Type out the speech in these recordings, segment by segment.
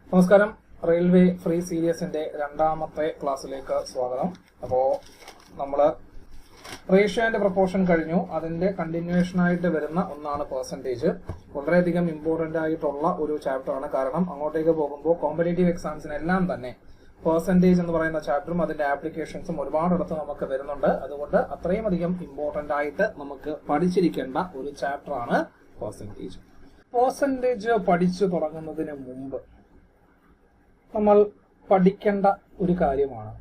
നമസ്കാരം. Railway free സീരീസിന്റെ രണ്ടാമത്തെ ക്ലാസ്സിലേക്ക് സ്വാഗതം. അപ്പോൾ നമ്മൾ റേഷ്യോ ആൻഡ് പ്രൊപ്പോർഷൻ കഴിഞ്ഞു. അതിന്റെ കണ്ടിന്യൂവേഷൻ ആയിട്ട് വരുന്ന ഒന്നാണ് പെർസെന്റേജ്. വളരെയധികം ഇമ്പോർട്ടന്റ് ആയിട്ടുള്ള ഒരു ചാപ്റ്ററാണ്. കാരണം അങ്ങോട്ടേക്ക് പോകുമ്പോൾ കോമ്പറ്റേറ്റീവ് എക്സാംസിനെല്ലാം തന്നെ പെർസെന്റേജ് എന്ന് പറയുന്ന ചാപ്റ്ററും അതിന്റെ ആപ്ലിക്കേഷൻസും ഒരുപാടിടത്ത് നമുക്ക് വരുന്നുണ്ട്. അതുകൊണ്ട് അത്രയും അധികം ഇമ്പോർട്ടന്റ് ആയിട്ട് നമുക്ക് പഠിച്ചിരിക്കേണ്ട ഒരു ചാപ്റ്ററാണ് പെർസെന്റേജ്. പെർസെന്റേജ് പഠിച്ചു തുടങ്ങുന്നതിന് മുമ്പ് നമ്മൾ പഠിക്കേണ്ട ഒരു കാര്യമാണ്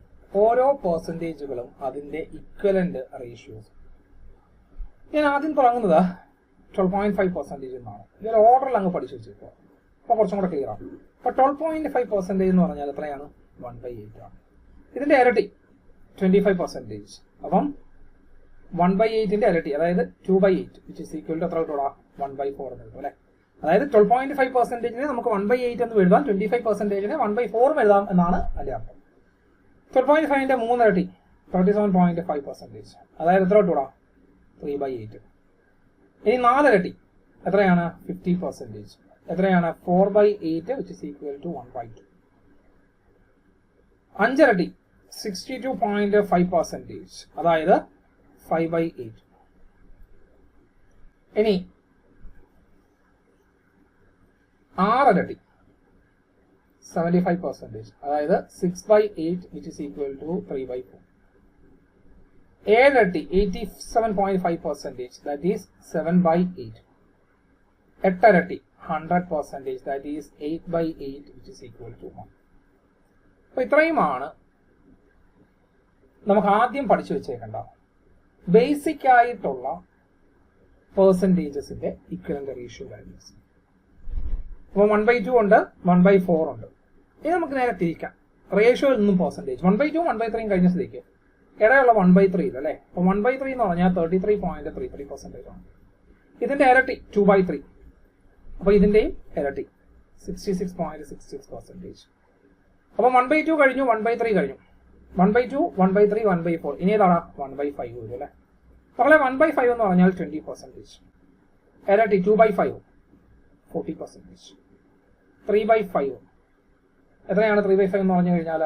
ഓരോ പെർസെന്റേജുകളും അതിന്റെ ഇക്വലന്റ് റേഷ്യോസ്. ഞാൻ ആദ്യം തുടങ്ങുന്നത് 12.5% എന്നാണ്. ഇതൊരു ഓർഡറിൽ അങ്ങ് പഠിച്ചു വെച്ചേക്കുക. അപ്പൊ കുറച്ചും കൂടെ ക്ലിയർ ആണ്. അപ്പൊ 12.5% എന്ന് പറഞ്ഞാൽ എത്രയാണ്? 1/8 ആണ്. ഇതിന്റെ ഇരട്ടി 25%. അപ്പം 1/8ന്റെ ഇരട്ടി, അതായത് 2/8 വിച്ച് ഇസ് ഈക്വൽ ടു എത്ര കിട്ടൂടാ? 1/4 എന്ന് കിട്ടും അല്ലെ. അതായത് 12.5%നെ നമുക്ക് 1/8 എന്ന് എഴുതാം, 25%നെ 1/4 എഴുതാം എന്നാണ് അതിന്റെ അർത്ഥം. 12.5ന്റെ 3 ഇരട്ടി 37.5%. അതായത് എത്ര കിട്ടൂടാ? 3/8. ഇനി 4 ഇരട്ടി എത്രയാണ്? 50%. എത്രയാണ്? 4/8 വിച്ച് ഇസ് ഈക്വൽ ടു 1/2. 5 ഇരട്ടി 62.5%. അതായത് 5/8. ഇനി 6 ഇരട്ടി 75%. അതായത് 6/8 which is equal to 3/4. 7 ഇരട്ടി 87.5%. that is 7/8. 8 ഇരട്ടി 100%. that is 8/8 which is equal to 1. അപ്പൊ ഇത്രയുമാണ് നമുക്ക് ആദ്യം പഠിച്ചു വെച്ചേക്കേണ്ട ബേസിക് ആയിട്ടുള്ള പെർസെന്റേജസിന്റെ ഇക്വലന്റ് റേഷ്യോ വാല്യൂസ്. അപ്പോൾ 1/2 ഉണ്ട്, 1/4 ഉണ്ട്. ഇനി നമുക്ക് നേരെ തിരിക്കാം. റേഷ്യോയിൽ നിന്നും പെർസെന്റേജ് 1/2 1/3 കഴിഞ്ഞ സ്ഥിതിക്ക് ഇടയുള്ള 1/3 അല്ലേ. അപ്പൊ 1/3 എന്ന് പറഞ്ഞാൽ 33.33% ആണ്. ഇതിന്റെ ഇരട്ടി 2/3. അപ്പൊ ഇതിന്റെയും ഇരട്ടി 66.66%. അപ്പൊ 1/2 കഴിഞ്ഞു, 1/3 കഴിഞ്ഞു. 1/2 1/3 1/4. ഇനി ഏതാണ്? 1/5 വരും അല്ലെ. നമ്മളെ 1/5 എന്ന് പറഞ്ഞാൽ 20%. ഇരട്ടി 2/5 40%. 3/5 എത്രയാണ്? 3/5 എന്ന് പറഞ്ഞു കഴിഞ്ഞാൽ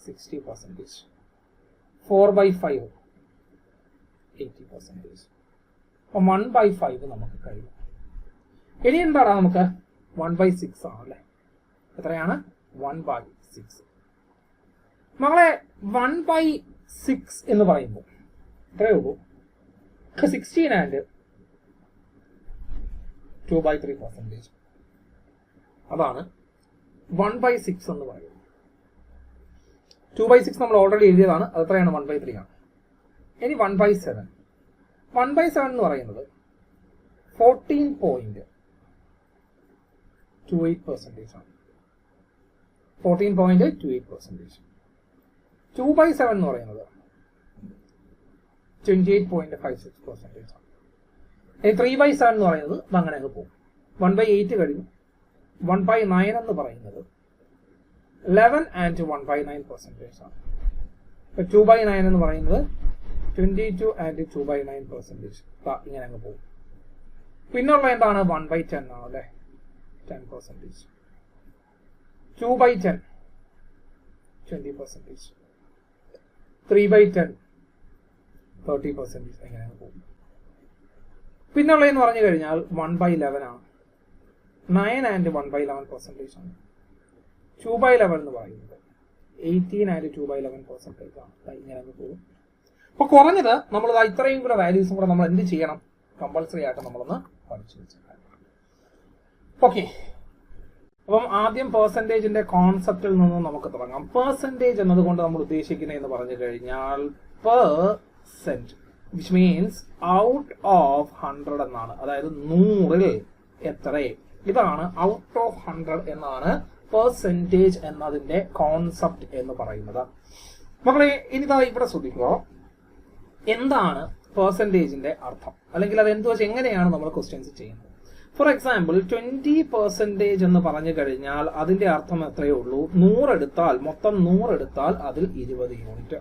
60%. 4/5 80%. അപ്പൊ 1/5 നമുക്ക് കഴിയും. ഇനി എന്താണ്? നമുക്ക് 1/6 ആണ് അല്ലെ. എത്രയാണ്? 1/6. മകളെ 1/6 എന്ന് പറയുമ്പോൾ എത്രയേ ഉള്ളൂ? 16 and 2/3%. അതാണ് 1/6 എന്ന് പറയുന്നത്. 2/6 നമ്മൾ ഓൾറെഡി എഴുതിയതാണ്. അത് എത്രയാണ്? 1/3 ആണ്. ഇനി 1/7. 1/7 എന്ന് പറയുന്നത് 14.28% ആണ്. 14.28%. 2/7 എന്ന് പറയുന്നത് 28.56% ആണ്. 3/7 എന്ന് പറയുന്നത് അങ്ങനെ അങ്ങ് പോകും. 1/8 കഴിഞ്ഞു. 1/9 എന്ന് പറയുന്നത് 11 and 1/9% ആണ്. 2/9 എന്ന് പറയുന്നത് 22 and 2/9%. ഇങ്ങനെ അങ്ങ് പോകും. പിന്നുള്ള എന്താണ്? 1/10 ആണ് അല്ലെ. 10%. 2/10 20%. 3/10 30%. എങ്ങനെ അങ്ങ് പോകും. പിന്നുള്ളതെന്ന് പറഞ്ഞു കഴിഞ്ഞാൽ 1/11 ആണ്. 9 and 1/11% ആണ്. 2/11 എന്ന് പറയുന്നത് 18 and 2/11% ആണ്. ഇങ്ങനെ അങ്ങ് പോകും. അപ്പൊ കുറഞ്ഞത് നമ്മൾ ഇത്രയും കൂടെ വാല്യൂസും കൂടെ നമ്മൾ എന്ത് ചെയ്യണം? കമ്പൾസറി ആയിട്ട് നമ്മളൊന്ന് പഠിച്ചു വെച്ചേക്കാം. ഓക്കെ. അപ്പം ആദ്യം പെർസെന്റേജിന്റെ കോൺസെപ്റ്റിൽ നിന്ന് നമുക്ക് തുടങ്ങാം. പെർസെന്റേജ് എന്നതുകൊണ്ട് നമ്മൾ ഉദ്ദേശിക്കുന്നത് എന്ന് പറഞ്ഞു കഴിഞ്ഞാൽ percent which means out of 100 എന്നാണ്. അതായത് 100ൽ എത്ര? ഇതാണ് ഔട്ട് ഓഫ് 100 എന്നാണ് പെർസെന്റേജ് എന്നതിന്റെ കോൺസെപ്റ്റ് എന്ന് പറയുന്നത്. മക്കളെ ഇനിതാ ഇവിടെ ശ്രദ്ധിക്കുക. എന്താണ് പെർസെന്റേജിന്റെ അർത്ഥം, അല്ലെങ്കിൽ അത് എന്ത് വെച്ച് എങ്ങനെയാണ് നമ്മൾ ക്വസ്റ്റ്യൻസ് ചെയ്യുന്നത്? ഫോർ എക്സാമ്പിൾ 20% എന്ന് പറഞ്ഞു കഴിഞ്ഞാൽ അതിന്റെ അർത്ഥം എത്രയേ ഉള്ളൂ? 100 എടുത്താൽ, മൊത്തം 100 എടുത്താൽ അതിൽ 20 യൂണിറ്റ്.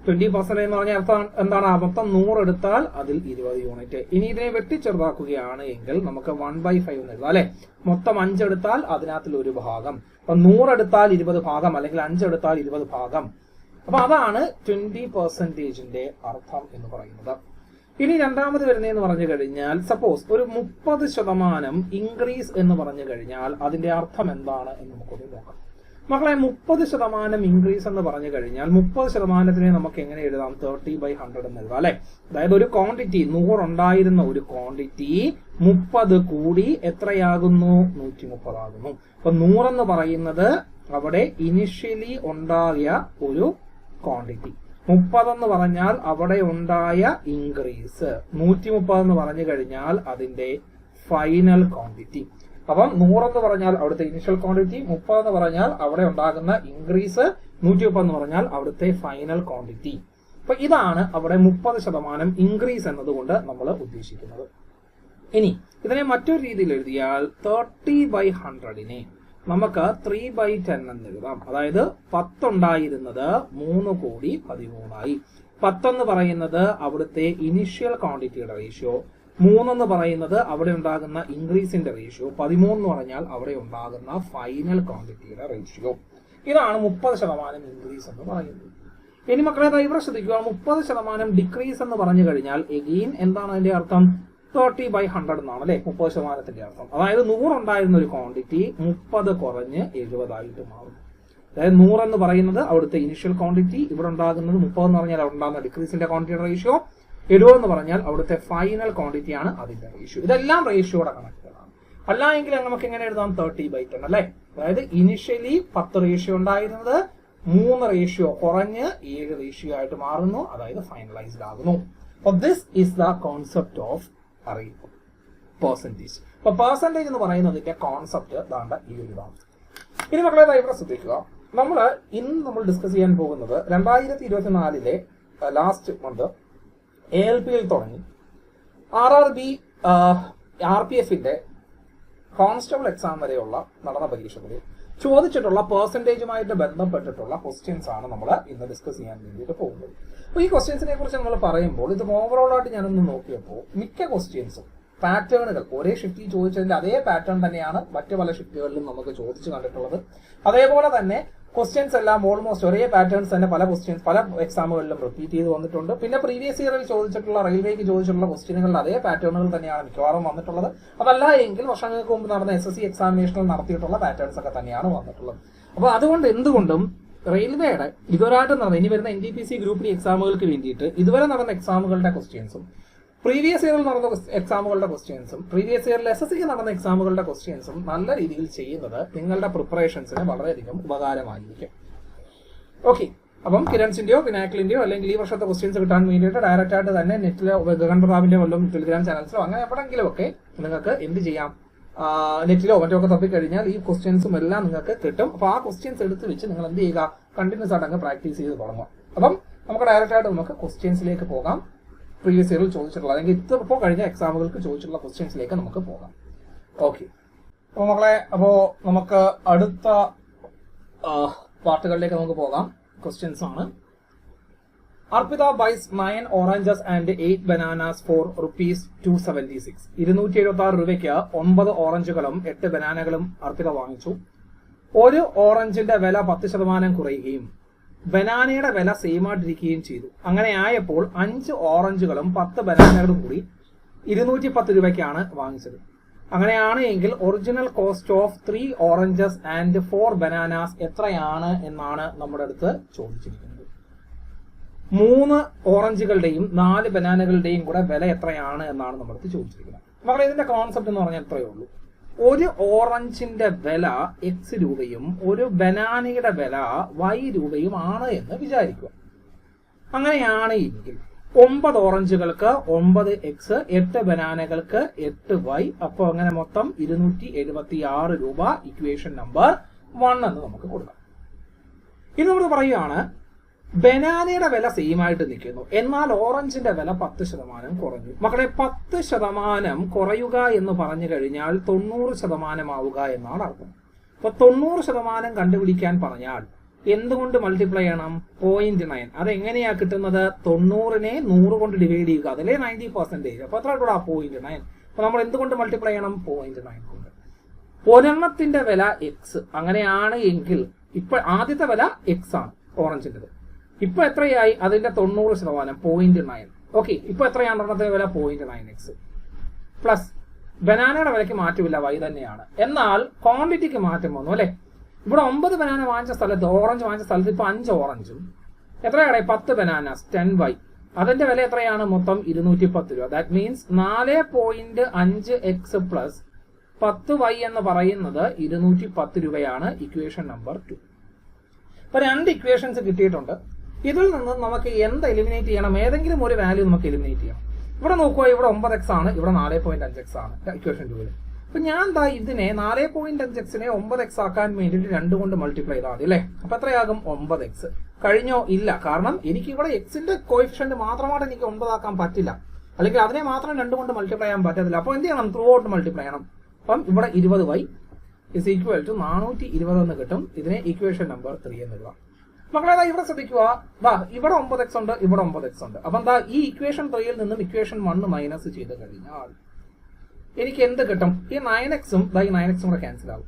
20% എന്ന് പറഞ്ഞാൽ അർത്ഥം എന്താണ്? മൊത്തം 100 എടുത്താൽ അതിൽ 20 യൂണിറ്റ്. ഇനി ഇതിനെ വെട്ടിച്ചെറുതാക്കുകയാണ് എങ്കിൽ നമുക്ക് 1/5 എന്ന് എഴുതാം അല്ലെ. മൊത്തം 5 എടുത്താൽ അതിനകത്തിൽ ഒരു ഭാഗം. അപ്പൊ 100 എടുത്താൽ 20 ഭാഗം, അല്ലെങ്കിൽ 5 എടുത്താൽ 20 ഭാഗം. അപ്പൊ അതാണ് 20%ന്റെ അർത്ഥം എന്ന് പറയുന്നത്. ഇനി രണ്ടാമത് വരുന്നതെന്ന് പറഞ്ഞു കഴിഞ്ഞാൽ, സപ്പോസ് ഒരു 30% ഇൻക്രീസ് എന്ന് പറഞ്ഞു കഴിഞ്ഞാൽ അതിന്റെ അർത്ഥം എന്താണ് എന്ന് നമുക്കൊന്ന് നോക്കാം. മക്കളെ, 30% ഇൻക്രീസ് എന്ന് പറഞ്ഞു കഴിഞ്ഞാൽ 30%നെ നമുക്ക് എങ്ങനെ എഴുതാം? 30/100 എന്ന് എഴുതാം അല്ലെ. അതായത് ഒരു ക്വാണ്ടിറ്റി 100 ഉണ്ടായിരുന്ന ഒരു ക്വാണ്ടിറ്റി 30 കൂടി എത്രയാകുന്നു? 130 ആകുന്നു. അപ്പൊ 100 എന്ന് പറയുന്നത് അവിടെ ഇനിഷ്യലി ഉണ്ടായ ഒരു ക്വാണ്ടിറ്റി. 30 എന്ന് പറഞ്ഞാൽ അവിടെ ഉണ്ടായ ഇൻക്രീസ്. 130 എന്ന് പറഞ്ഞു കഴിഞ്ഞാൽ അതിന്റെ ഫൈനൽ ക്വാണ്ടിറ്റി. അപ്പം 100 എന്ന് പറഞ്ഞാൽ അവിടുത്തെ ഇനിഷ്യൽ ക്വാണ്ടിറ്റി, 30 എന്ന് പറഞ്ഞാൽ അവിടെ ഉണ്ടാകുന്ന ഇൻക്രീസ്, 130 എന്ന് പറഞ്ഞാൽ അവിടുത്തെ ഫൈനൽ ക്വാണ്ടിറ്റി. അപ്പൊ ഇതാണ് അവിടെ 30% ഇൻക്രീസ് എന്നതുകൊണ്ട് നമ്മൾ ഉദ്ദേശിക്കുന്നത്. ഇനി ഇതിനെ മറ്റൊരു രീതിയിൽ എഴുതിയാൽ 30/100നെ നമുക്ക് 3/10 എന്ന് എഴുതാം. അതായത് 10 ഉണ്ടായിരുന്നത് 3 കൂടി 13 10 എന്ന് പറയുന്നത് അവിടുത്തെ ഇനിഷ്യൽ ക്വാണ്ടിറ്റിയുടെ റേഷ്യോ, 3 എന്ന് പറയുന്നത് അവിടെ ഉണ്ടാകുന്ന ഇൻക്രീസിന്റെ റേഷ്യോ, 13 എന്ന് പറഞ്ഞാൽ അവിടെ ഉണ്ടാകുന്ന ഫൈനൽ ക്വാണ്ടിറ്റിയുടെ റേഷ്യോ. ഇതാണ് 30% ഇൻക്രീസ് എന്ന് പറയുന്നത്. ഇനി മക്കളെ ഇവിടെ ശ്രദ്ധിക്കുക, 30% ഡിക്രീസ് എന്ന് പറഞ്ഞു കഴിഞ്ഞാൽ എഗെയിൻ എന്താണ് അതിന്റെ അർത്ഥം? 30/100 എന്നാണ് അല്ലെ 30%ന്റെ അർത്ഥം. അതായത് 100 ഉണ്ടായിരുന്ന ഒരു ക്വാണ്ടിറ്റി 30 കുറഞ്ഞ് 70 ആയിട്ട് മാറും. അതായത് 100 എന്ന് പറയുന്നത് അവിടുത്തെ ഇനിഷ്യൽ ക്വാണ്ടിറ്റി, ഇവിടെ ഉണ്ടാകുന്നത് 30 എന്ന് പറഞ്ഞാൽ അവിടെ ഉണ്ടാകുന്ന ഡിക്രീസിന്റെ ക്വാണ്ടിറ്റിയുടെ റേഷ്യോ, 70 എന്ന് പറഞ്ഞാൽ അവിടുത്തെ ഫൈനൽ ക്വാണ്ടിറ്റി ആണ് അതിന്റെ റേഷ്യോ. ഇതെല്ലാം റേഷ്യോയുടെ കണക്കുകളാണ്. അല്ല എങ്കിൽ നമുക്ക് എങ്ങനെ എഴുതാം? 30/10 അല്ലെ. അതായത് ഇനിഷ്യലി 10 റേഷ്യോ ഉണ്ടായിരുന്നത് 3 റേഷ്യോ കുറഞ്ഞ് 7 റേഷ്യോ ആയിട്ട് മാറുന്നു. അതായത് ഫൈനലൈസ്ഡ് ആകുന്നു. അപ്പൊ this is the concept of percentage. അപ്പൊ പെർസെന്റേജ് എന്ന് പറയുന്നതിന്റെ കോൺസെപ്റ്റ് ദാണ്ട ഈ ഒരു ഇതാണ്. ഇനി മക്കളെ ഇവിടെ ശ്രദ്ധിക്കുക, നമ്മൾ ഡിസ്കസ് ചെയ്യാൻ പോകുന്നത് 2024 ലാസ്റ്റ് മന്ത് ALPയിൽ തുടങ്ങി RRB RPFന്റെ കോൺസ്റ്റബിൾ എക്സാം വരെയുള്ള നടന്ന പരീക്ഷകളിൽ ചോദിച്ചിട്ടുള്ള പെർസെന്റേജുമായിട്ട് ബന്ധപ്പെട്ടിട്ടുള്ള ക്വസ്റ്റ്യൻസ് ആണ് നമ്മൾ ഇന്ന് ഡിസ്കസ് ചെയ്യാൻ വേണ്ടിയിട്ട് പോകുന്നത്. അപ്പോൾ ഈ ക്വസ്റ്റ്യൻസിനെ കുറിച്ച് നമ്മൾ പറയുമ്പോൾ ഇത് ഓവറോൾ ആയിട്ട് ഞാനൊന്ന് നോക്കിയപ്പോൾ മിക്ക ക്വസ്റ്റ്യൻസും പാറ്റേണുകൾ ഒരേ ഷിഫ്റ്റിൽ ചോദിച്ചതിന്റെ അതേ പാറ്റേൺ തന്നെയാണ് മറ്റു പല ഷിഫ്റ്റുകളിലും നമുക്ക് ചോദിച്ചു കണ്ടിട്ടുള്ളത്. അതേപോലെ തന്നെ ക്വസ്റ്റ്യൻസ് എല്ലാം ഓൾമോസ്റ്റ് ഒരേ പാറ്റേൺസ് തന്നെ പല എക്സാമുകളിലും റിപ്പീറ്റ് ചെയ്ത് വന്നിട്ടുണ്ട്. പിന്നെ പ്രീവിയസ് ഇയറിൽ ചോദിച്ചിട്ടുള്ള റെയിൽവേക്ക് ചോദിച്ചിട്ടുള്ള ക്വസ്റ്റ്യനുകളുടെ അതേ പാറ്റേണുകൾ തന്നെയാണ് മിക്കവാറും വന്നിട്ടുള്ളത്. അതല്ല എങ്കിൽ വർഷങ്ങൾക്ക് മുമ്പ് നടന്ന SSC എക്സാമിനേഷനിൽ നടത്തിയിട്ടുള്ള പാറ്റേൺസ് ഒക്കെ തന്നെയാണ് വന്നിട്ടുള്ളത്. അപ്പോൾ അതുകൊണ്ട് എന്തുകൊണ്ടും റെയിൽവേയുടെ ഇതുവരായിട്ട് നടന്ന ഇനി വരുന്ന NTPC ഗ്രൂപ്പ് ഡി എക്സാമുകൾക്ക് വേണ്ടിയിട്ട് ഇതുവരെ നടന്ന എക്സാമുകളുടെ ക്വസ്റ്റ്യൻസും പ്രീവിയസ് ഇയറിൽ നടന്ന എക്സാമുകളുടെ ക്വസ്റ്റ്യൻസും പ്രീവിയസ് ഇയറിൽ SSCക്ക് നടന്ന എക്സാമുകളുടെ ക്വസ്റ്റ്യൻസും നല്ല രീതിയിൽ ചെയ്യുന്നത് നിങ്ങളുടെ പ്രിപ്പറേഷൻസിന് വളരെയധികം ഉപകാരമായിരിക്കും. ഓക്കെ, അപ്പം കിരൺസിന്റെയോ പിനാക്കിളിന്റെയോ അല്ലെങ്കിൽ ഈ വർഷത്തെ ക്വസ്റ്റ്യൻസ് കിട്ടാൻ വേണ്ടിയിട്ട് ഡയറക്റ്റ് ആയിട്ട് തന്നെ നെറ്റിലോ ഗഗൻപ്രതാപിന്റെ വല്ലതും ടെലിഗ്രാം ചാനൽസിലോ അങ്ങനെ എവിടെയെങ്കിലും ഒക്കെ നിങ്ങൾക്ക് എന്ത് ചെയ്യാം, നെറ്റിലോ മറ്റോ ഒക്കെ തപ്പിക്കഴിഞ്ഞാൽ ഈ ക്വസ്റ്റ്യൻസും എല്ലാം നിങ്ങൾക്ക് കിട്ടും. അപ്പൊ ആ ക്വസ്റ്റ്യൻസ് എടുത്ത് വെച്ച് നിങ്ങൾ എന്ത് ചെയ്യുക, കണ്ടിന്യൂസ് ആയിട്ട് അങ്ങ് പ്രാക്ടീസ് ചെയ്ത് തുടങ്ങുക. അപ്പം നമുക്ക് ഡയറക്റ്റ് ആയിട്ട് നമുക്ക് ക്വസ്റ്റ്യൻസിലേക്ക് പോകാം. പ്രീവിയസ് ഇയറിൽ ചോദിച്ചിട്ടുള്ള അല്ലെങ്കിൽ ഇപ്പോൾ കഴിഞ്ഞ എക്സാമുകൾക്ക് ചോദിച്ചിട്ടുള്ള ക്വസ്റ്റ്യൻസിലേക്ക് നമുക്ക് പോകാം. ഓക്കെ, അപ്പോൾ മക്കളെ നമുക്ക് അടുത്ത പാർട്ടുകളിലേക്ക് നമുക്ക് പോകാം. ക്വസ്റ്റ്യൻസ് ആണ്. അർപ്പിത ബൈസ് 9 oranges and 8 bananas for ₹276. 276 രൂപയ്ക്ക് 9 ഓറഞ്ചുകളും 8 ബനാനകളും അർപ്പിത വാങ്ങിച്ചു. ഒരു ഓറഞ്ചിന്റെ വില 10% കുറയുകയും ബനാനയുടെ വില സെയിം ആയിട്ടിരിക്കുകയും ചെയ്തു. അങ്ങനെ ആയപ്പോൾ 5 ഓറഞ്ചുകളും 10 ബനാനകളും കൂടി 210 രൂപയ്ക്കാണ് വാങ്ങിച്ചത്. അങ്ങനെയാണ് എങ്കിൽ original cost of 3 oranges and 4 bananas എത്രയാണ് എന്നാണ് നമ്മുടെ അടുത്ത് ചോദിച്ചിരിക്കുന്നത്. 3 ഓറഞ്ചുകളുടെയും 4 ബനാനകളുടെയും കൂടെ വില എത്രയാണ് എന്നാണ് നമ്മുടെ അടുത്ത് ചോദിച്ചിരിക്കുന്നത്. മക്കളെ, ഇതിന്റെ കോൺസെപ്റ്റ് എന്ന് പറഞ്ഞാൽ എത്രയേ ഉള്ളൂ. ഒരു ഓറഞ്ചിന്റെ വില X രൂപയും ഒരു ബനാനയുടെ വില Y രൂപയും ആണ് എന്ന് വിചാരിക്കുക. അങ്ങനെയാണ് എങ്കിൽ 9 ഓറഞ്ചുകൾക്ക് 9X, 8 ബനാനകൾക്ക് 8Y, അപ്പോൾ അങ്ങനെ മൊത്തം 276 രൂപ ഇക്വേഷൻ നമ്പർ 1 എന്ന് നമുക്ക് കൊടുക്കാം. ഇനി നമ്മൾ പറയുകയാണ് ബനാനയുടെ വില സെയിം ആയിട്ട് നിൽക്കുന്നു, എന്നാൽ ഓറഞ്ചിന്റെ വില 10% കുറഞ്ഞു. മക്കളെ, 10% കുറയുക എന്ന് പറഞ്ഞു കഴിഞ്ഞാൽ 90% ആവുക എന്നാണ് അർത്ഥം. അപ്പൊ 90% കണ്ടുപിടിക്കാൻ പറഞ്ഞാൽ എന്തുകൊണ്ട് മൾട്ടിപ്ലൈ ചെയ്യണം? 0.9. അതെങ്ങനെയാ കിട്ടുന്നത്? 90നെ 100 കൊണ്ട് ഡിവൈഡ് ചെയ്യുക, അതിലെ 90%. അപ്പൊ എത്ര കൂടാ? 0.9. അപ്പൊ നമ്മൾ എന്തുകൊണ്ട് മൾട്ടിപ്ലൈ ചെയ്യണം? 0.9 കൊണ്ട്. ഒരെണ്ണത്തിന്റെ വില എക്സ് അങ്ങനെയാണ് എങ്കിൽ ഇപ്പൊ ആദ്യത്തെ വില എക്സ് ആണ് ഓറഞ്ചിന്റെ. ഇപ്പൊ എത്രയായി? അതിന്റെ 90% 0.9. ഓക്കെ, ഇപ്പൊ എത്രയാണ് ഒരെണ്ണത്തിന്റെ വില? 0.9x പ്ലസ് ബനാനയുടെ വിലയ്ക്ക് മാറ്റമില്ല, y തന്നെയാണ്. എന്നാൽ ക്വാണ്ടിറ്റിക്ക് മാറ്റം വന്നു അല്ലെ. ഇവിടെ 9 ബനാന വാങ്ങിച്ച സ്ഥലത്ത്, ഓറഞ്ച് വാങ്ങിച്ച സ്ഥലത്ത് ഇപ്പൊ 5 ഓറഞ്ചും എത്രയാണ്? 10 ബനാനാസ് 10y. അതിന്റെ വില എത്രയാണ്? മൊത്തം 210 രൂപ. That means 4.5x plus 10y എന്ന് പറയുന്നത് 210 രൂപയാണ്. Equation number 2. ഇപ്പൊ 2 ഇക്വേഷൻസ് കിട്ടിയിട്ടുണ്ട്. ഇതിൽ നിന്ന് നമുക്ക് എന്ത് എലിമിനേറ്റ് ചെയ്യണം? ഏതെങ്കിലും ഒരു വാല്യൂ നമുക്ക് എലിമിനേറ്റ് ചെയ്യണം. ഇവിടെ നോക്കുക, ഇവിടെ 9x ആണ്, ഇവിടെ 4.5x ആണ് ഇക്വേഷൻ 2. അപ്പൊ ഞാൻ എന്താ ഇതിനെ 4.5xനെ 9x ആക്കാൻ വേണ്ടിയിട്ട് 2 കൊണ്ട് മൾട്ടിപ്ലൈ ചെയ്താൽ മതി അല്ലെ. അപ്പൊ എത്രയാകും? 9x. കഴിഞ്ഞോ? ഇല്ല. കാരണം എനിക്ക് ഇവിടെ എക്സിന്റെ കോഎഫിഷ്യന്റ് മാത്രമായിട്ട് എനിക്ക് 9 ആക്കാൻ പറ്റില്ല, അല്ലെങ്കിൽ അതിനെ മാത്രം 2 കൊണ്ട് മൾട്ടിപ്ലൈ ചെയ്യാൻ പറ്റത്തില്ല. അപ്പൊ എന്ത് ചെയ്യണം? ത്രൂ ഔട്ട് മൾട്ടിപ്ലൈ ചെയ്യണം. അപ്പം ഇവിടെ 20y is equal to 420 എന്ന് കിട്ടും. ഇതിനെ ഇക്വേഷൻ നമ്പർ 3 എന്ന് എഴുതാം. മക്കളെ ഇവിടെ ശ്രദ്ധിക്കുക, ഇവിടെ 9x ഉണ്ട്, ഇവിടെ 9x ഉണ്ട്. അപ്പൊ എന്താ ഈ ഇക്വേഷൻ 3യിൽ നിന്നും ഇക്വേഷൻ 1 മൈനസ് ചെയ്ത് കഴിഞ്ഞാൽ എനിക്ക് എന്ത് കിട്ടും? ഈ 9xും ഈ 9xും കൂടെ ക്യാൻസൽ ആകും.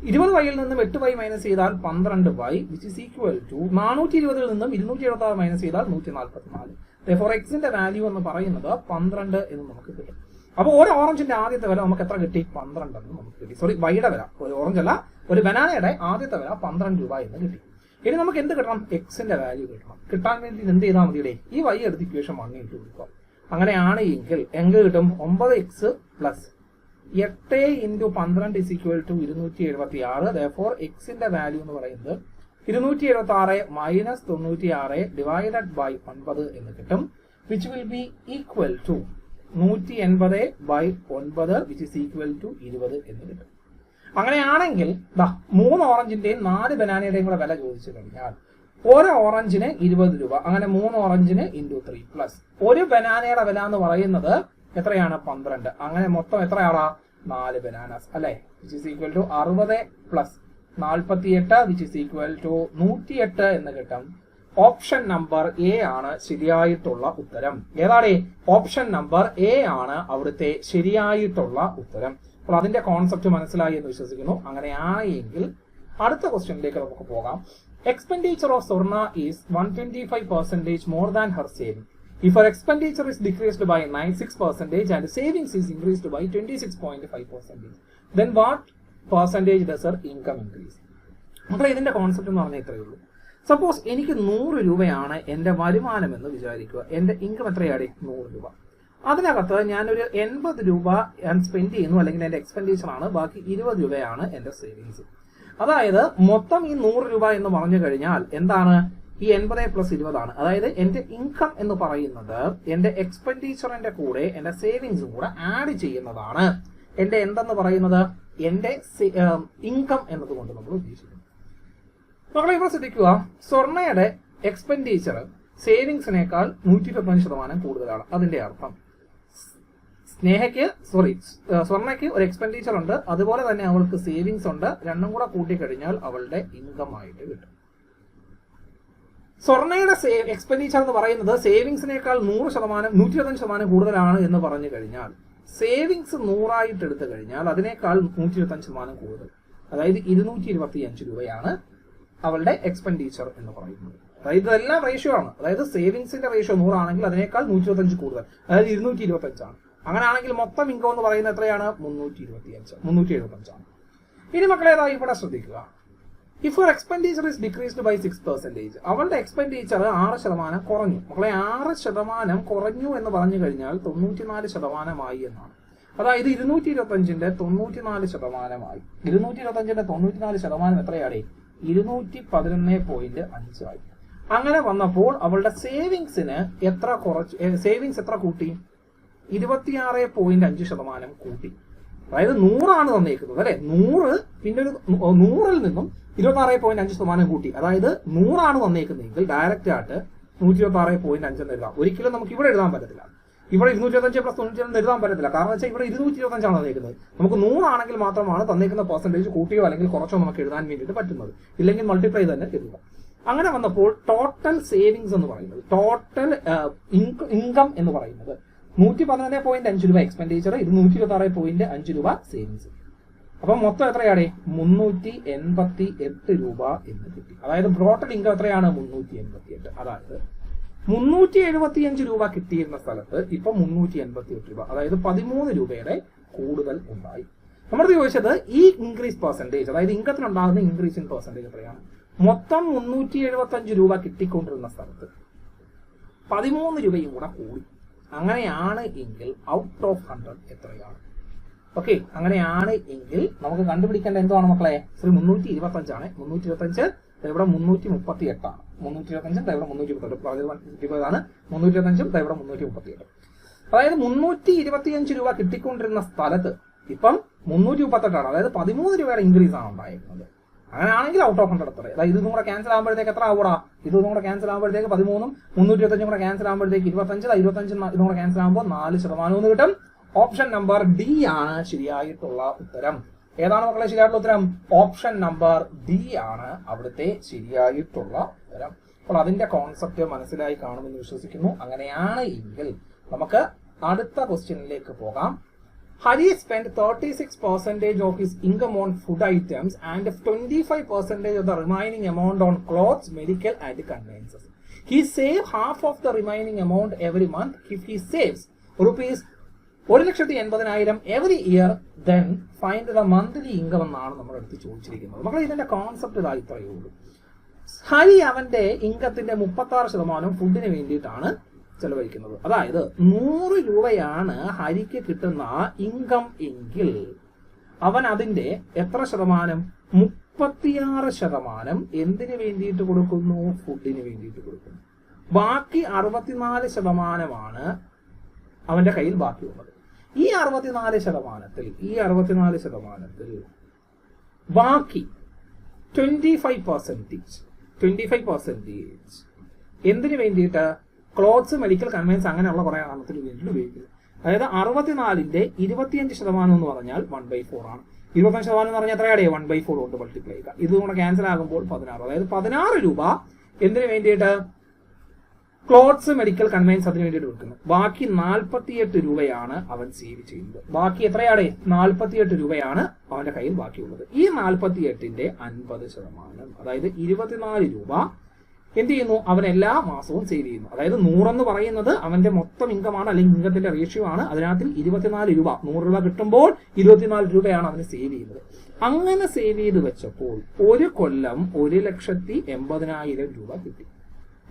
20yയിൽ നിന്നും 8y മൈനസ് ചെയ്താൽ 12y which is equal to 420ൽ നിന്നും 276 മൈനസ് ചെയ്താൽ 144. therefore എക്സിന്റെ വാല്യൂ എന്ന് പറയുന്നത് 12 എന്ന് നമുക്ക് കിട്ടും. അപ്പൊ ഒരു ഓറഞ്ചിന്റെ ആദ്യത്തെ വില നമുക്ക് എത്ര കിട്ടി? 12 എന്ന് നമുക്ക് കിട്ടി. സോറി, വൈയുടെ വില, ഒരു ഓറഞ്ച് അല്ല, ഒരു ബനാനയുടെ ആദ്യത്തെ വില 12 രൂപ എന്ന് കിട്ടി. ഇനി നമുക്ക് എന്ത് കിട്ടണം? എക്സിന്റെ വാല്യൂ കിട്ടണം. കിട്ടാൻ വേണ്ടി എന്ത് ചെയ്താൽ മതിയുടെ? ഈ y എടുത്ത് ഇക്വേഷൻ 1 ഇട്ട് കൊടുക്കുക. അങ്ങനെയാണ് എങ്കിൽ കിട്ടും 9x plus 8 into 12 is equal to 276. therefore എക്സിന്റെ വാല്യൂ എന്ന് പറയുന്നത് 276 മൈനസ് 96 ഡിവൈഡഡ് ബൈ 9 എന്ന് കിട്ടും. Which will be equal to 180 by 9 which is equal to 20 എന്ന് കിട്ടും. അങ്ങനെയാണെങ്കിൽ 3 ഓറഞ്ചിന്റെയും 4 ബനാനയുടെയും കൂടെ വില ചോദിച്ചു കഴിഞ്ഞാൽ ഒരു ഓറഞ്ചിന് 20 രൂപ. അങ്ങനെ 3 ഓറഞ്ചിന് ഇൻറ്റു 3 പ്ലസ് ഒരു ബനാനയുടെ വില എന്ന് പറയുന്നത് എത്രയാണ്? 12. അങ്ങനെ മൊത്തം എത്രയാണ്? 4 ബനാനാസ് അല്ലെ. Which is equal to 60 plus 48 which is equal to 108 എന്ന് കിട്ടും. ഓപ്ഷൻ നമ്പർ എ ആണ് ശരിയായിട്ടുള്ള ഉത്തരം. ഏതാണ്? ഓപ്ഷൻ നമ്പർ എ ആണ് അവിടുത്തെ ശരിയായിട്ടുള്ള ഉത്തരം. അപ്പോൾ അതിന്റെ കോൺസെപ്റ്റ് മനസ്സിലായി എന്ന് വിശ്വസിക്കുന്നു. അങ്ങനെയാണെങ്കിൽ അടുത്ത ക്വസ്റ്റ്യനിലേക്ക് നമുക്ക് പോകാം. എക്സ്പെൻഡിച്ചർ ഓഫ് സ്വർണ is 125% more than her saving. If her expenditure is decreased by 96% and savings is increased by 26.5%, then what percentage does her income increase? അപ്പോൾ ഇതിന്റെ കോൺസെപ്റ്റ് എന്ന് പറഞ്ഞാൽ ഇത്രയേ ഉള്ളൂ. സപ്പോസ് എനിക്ക് 100 രൂപയാണ് എന്റെ വരുമാനം എന്ന് വിചാരിക്കുക. എന്റെ ഇൻകം എത്രയാണ്? 100 രൂപ. അതിനകത്ത് ഞാനൊരു 80 രൂപ ഞാൻ സ്പെൻഡ് ചെയ്യുന്നു, അല്ലെങ്കിൽ എന്റെ എക്സ്പെൻഡിച്ചർ ആണ്. ബാക്കി 20 രൂപയാണ് എന്റെ സേവിങ്സ്. അതായത് മൊത്തം ഈ 100 രൂപ എന്ന് പറഞ്ഞു കഴിഞ്ഞാൽ എന്താണ്? ഈ 80 പ്ലസ് 20 ആണ്. അതായത് എന്റെ ഇൻകം എന്ന് പറയുന്നത് എന്റെ എക്സ്പെൻഡിച്ചറിന്റെ കൂടെ എന്റെ സേവിങ്സും കൂടെ ആഡ് ചെയ്യുന്നതാണ് എന്റെ എന്തെന്ന് പറയുന്നത്, എന്റെ ഇൻകം എന്നതുകൊണ്ട് നമ്മൾ ഉദ്ദേശിക്കുന്നത്. മക്കളെ ഇവിടെ ശ്രദ്ധിക്കുക, സ്വർണ്ണയുടെ എക്സ്പെൻഡിച്ചർ സേവിങ്സിനേക്കാൾ 125% കൂടുതലാണ്. അതിന്റെ അർത്ഥം സ്വർണ്ണയ്ക്ക് ഒരു എക്സ്പെൻഡിച്ചർ ഉണ്ട്, അതുപോലെ തന്നെ അവൾക്ക് സേവിങ്സ് ഉണ്ട്. രണ്ടും കൂടെ കൂട്ടിക്കഴിഞ്ഞാൽ അവളുടെ ഇൻകം ആയിട്ട് കിട്ടും. സ്വർണ്ണയുടെ എക്സ്പെൻഡിച്ചർ എന്ന് പറയുന്നത് സേവിങ്സിനേക്കാൾ 125% കൂടുതലാണ് എന്ന് പറഞ്ഞു കഴിഞ്ഞാൽ സേവിങ്സ് 100 ആയിട്ട് എടുത്തു കഴിഞ്ഞാൽ അതിനേക്കാൾ 125% കൂടുതൽ, അതായത് 225 രൂപയാണ് അവളുടെ എക്സ്പെൻഡിച്ചർ എന്ന് പറയുന്നത്. അതായത് ഇതെല്ലാം റേഷ്യോ ആണ്. അതായത് സേവിങ്സിന്റെ റേഷ്യോ 100 ആണെങ്കിൽ അതിനേക്കാൾ 125 കൂടുതൽ, അതായത് 225 ആണ്. അങ്ങനെയാണെങ്കിൽ മൊത്തം ഇൻകം എന്ന് പറയുന്നത് എത്രയാണ്? 375 ആണ്. ഇനി മക്കളെ ഇവിടെ ശ്രദ്ധിക്കുക, if her expenditure is decreased by 6%, അവളുടെ എക്സ്പെൻഡിച്ചർ 6% കുറഞ്ഞു. മക്കളെ 6% കുറഞ്ഞു എന്ന് പറഞ്ഞു കഴിഞ്ഞാൽ 94% എന്നാണ്. അതായത് 225ന്റെ 94%. 225ന്റെ 94% എത്രയാണ്? 211.5 ആയി. അങ്ങനെ വന്നപ്പോൾ അവളുടെ സേവിങ്സിന് എത്ര കുറച്ച്? സേവിങ്സ് എത്ര കൂട്ടി? 26.5% കൂട്ടി. അതായത് 100 ആണ് തന്നേക്കുന്നത് അല്ലെ. 100 പിന്നെ ഒരു 100ൽ നിന്നും 26.5% കൂട്ടി. അതായത് 100 ആണ് തന്നേക്കുന്നതെങ്കിൽ ഡയറക്റ്റ് ആയിട്ട് 126.5 എന്ന് എഴുതാം. ഒരിക്കലും നമുക്ക് ഇവിടെ എഴുതാൻ പറ്റത്തില്ല. ഇവിടെ 225 പ്ലസ് 92 എഴുതാൻ പറ്റത്തില്ല. കാരണം വെച്ചാൽ ഇവിടെ 225 ആണ് തന്നേക്കുന്നത്. നമുക്ക് 100 ആണെങ്കിൽ മാത്രമാണ് തന്നേക്കുന്ന പെർസെന്റേജ് കൂട്ടിയോ അല്ലെങ്കിൽ കുറച്ചോ നമുക്ക് എഴുതാൻ വേണ്ടിയിട്ട് പറ്റുന്നത്. ഇല്ലെങ്കിൽ മൾട്ടിപ്ലൈ തന്നെ എഴുതുക. അങ്ങനെ വന്നപ്പോൾ ടോട്ടൽ സേവിങ്സ് എന്ന് പറയുന്നത്, ടോട്ടൽ ഇൻകം എന്ന് പറയുന്നത് 111.5 രൂപ എക്സ്പെൻഡിച്ചർ, ഇത് 126.5 രൂപ സേവിങ്സ്. അപ്പൊ മൊത്തം എത്രയാണ്? 388 രൂപ എന്ന് കിട്ടി. അതായത് ടോട്ടൽ ഇൻകം എത്രയാണ്? 388. അതായത് 375 രൂപ കിട്ടിയിരുന്ന സ്ഥലത്ത് ഇപ്പൊ 388 രൂപ, അതായത് 13 രൂപയുടെ കൂടുതൽ ഉണ്ടായി. നമ്മളത് ചോദിച്ചത് ഈ ഇൻക്രീസ് പെർസെന്റേജ്, അതായത് ഇൻകത്തിനുണ്ടാകുന്ന ഇൻക്രീസ് ഇൻ പെർസെന്റേജ് എത്രയാണ്? മൊത്തം 375 രൂപ കിട്ടിക്കൊണ്ടിരുന്ന സ്ഥലത്ത് 13 രൂപയും കൂടെ കൂടി. അങ്ങനെയാണ് എങ്കിൽ ഔട്ട് ഓഫ് 100 എത്രയാണ്? ഓക്കെ, അങ്ങനെയാണ് എങ്കിൽ നമുക്ക് കണ്ടുപിടിക്കേണ്ട എന്താണ് മക്കളെ? 325 ആണ്. 325 ഇവിടെ 338 ആണ്. 325 ഇവിടെ 338 ആണ്. 325 ഇവിടെ 338. അതായത് 325 രൂപ കിട്ടിക്കൊണ്ടിരുന്ന സ്ഥലത്ത് ഇപ്പം 338 ആണ്. അതായത് 13 രൂപയുടെ ഇൻക്രീസ് ആണ് ഉണ്ടായിരുന്നത്. അങ്ങനെയാണെങ്കിൽ ഔട്ട് ഓഫ് 100 എത്ര? അതായത് ഇതും കൂടെ ക്യാൻസൽ ആകുമ്പോഴത്തേക്ക് എത്ര ആകൂടാ? ഇതും കൂടെ ക്യാൻസൽ ആകുമ്പോഴത്തേക്ക് 13, 325 കൂടെ ക്യാൻസൽ ആകുമ്പോഴത്തേക്ക് 25, 25 ഇതും കൂടെ ക്യാൻസൽ ആകുമ്പോൾ 4% എന്ന് കിട്ടും. ഓപ്ഷൻ നമ്പർ ഡി ആണ് ശരിയായിട്ടുള്ള ഉത്തരം. ഏതാണ് മക്കളെ ശരിയായിട്ടുള്ള ഉത്തരം? ഓപ്ഷൻ നമ്പർ ഡി ആണ് അവിടുത്തെ ശരിയായിട്ടുള്ള ഉത്തരം. അപ്പോൾ അതിന്റെ കോൺസെപ്റ്റ് മനസ്സിലായി കാണുമെന്ന് വിശ്വസിക്കുന്നു. അങ്ങനെയാണ് എങ്കിൽ നമുക്ക് അടുത്ത ക്വസ്റ്റ്യനിലേക്ക് പോകാം. Hari spent 36% of his income on food items and 25% of the remaining amount on clothes, medical and conveyances. He saved half of the remaining amount every month. If he saves rupees 1,80,000 every year, then find the monthly income എന്നാണ് നമ്മൾ എടുത്ത് ചോദിച്ചിരിക്കുന്നത്. മക്കളെ ഇതിന്റെ concept ഇതായി ഇത്രയേ ഉള്ളൂ. ഹരി അവന്റെ ഇൻകത്തിന്റെ 66% ഫുഡിന് വേണ്ടിയിട്ടാണ് ചെലവഴിക്കുന്നത്. അതായത് 100 രൂപയാണ് ഹരിക്ക് കിട്ടുന്ന ഇൻകം എങ്കിൽ അവൻ അതിന്റെ എത്ര ശതമാനം? 36% എന്തിനു വേണ്ടിയിട്ട് കൊടുക്കുന്നു? ഫുഡിന് വേണ്ടിയിട്ട് കൊടുക്കുന്നു. ബാക്കി 64% അവന്റെ കയ്യിൽ ബാക്കിയുള്ളത്. ഈ 64% ബാക്കി 25% എന്തിനു വേണ്ടിയിട്ട്? ക്ലോത്ത്സ്, മെഡിക്കൽ, കൺവെയൻസ് അങ്ങനെയുള്ള കുറെ കാരണത്തിന് വേണ്ടിയിട്ട് ഉപയോഗിക്കുന്നത്. അതായത് 64ന്റെ 25% എന്ന് പറഞ്ഞാൽ 1/4 ആണ്. 25% എന്ന് പറഞ്ഞാൽ എത്രയാണ്? 1/4 കൊണ്ട് മൾട്ടിപ്ലൈ ചെയ്യുക. ഇതുകൂടെ ക്യാൻസൽ ആകുമ്പോൾ 16. അതായത് 16 രൂപ എന്തിനു വേണ്ടിയിട്ട്? ക്ലോത്ത്സ്, മെഡിക്കൽ, കൺവെയൻസ് അതിന് വേണ്ടിയിട്ട് കൊടുക്കുന്നു. ബാക്കി 48 രൂപയാണ് അവൻ സേവ് ചെയ്യുന്നത്. ബാക്കി എത്രയാണ്? 48 രൂപയാണ് അവന്റെ കയ്യിൽ ബാക്കിയുള്ളത്. ഈ 48ന്റെ 50%, അതായത് 24 രൂപ എന്ത് ചെയ്യുന്നു? അവൻ എല്ലാ മാസവും സേവ് ചെയ്യുന്നു. അതായത് 100 എന്ന് പറയുന്നത് അവന്റെ മൊത്തം ഇൻകമാണ്, അല്ലെങ്കിൽ ഇൻകത്തിന്റെ റേഷ്യോ ആണ്. അതിനകത്ത് 24 രൂപ, 100 രൂപ കിട്ടുമ്പോൾ 24 രൂപയാണ് അവന് സേവ് ചെയ്യുന്നത്. അങ്ങനെ സേവ് ചെയ്ത് വെച്ചപ്പോൾ ഒരു കൊല്ലം 1,80,000 രൂപ കിട്ടി.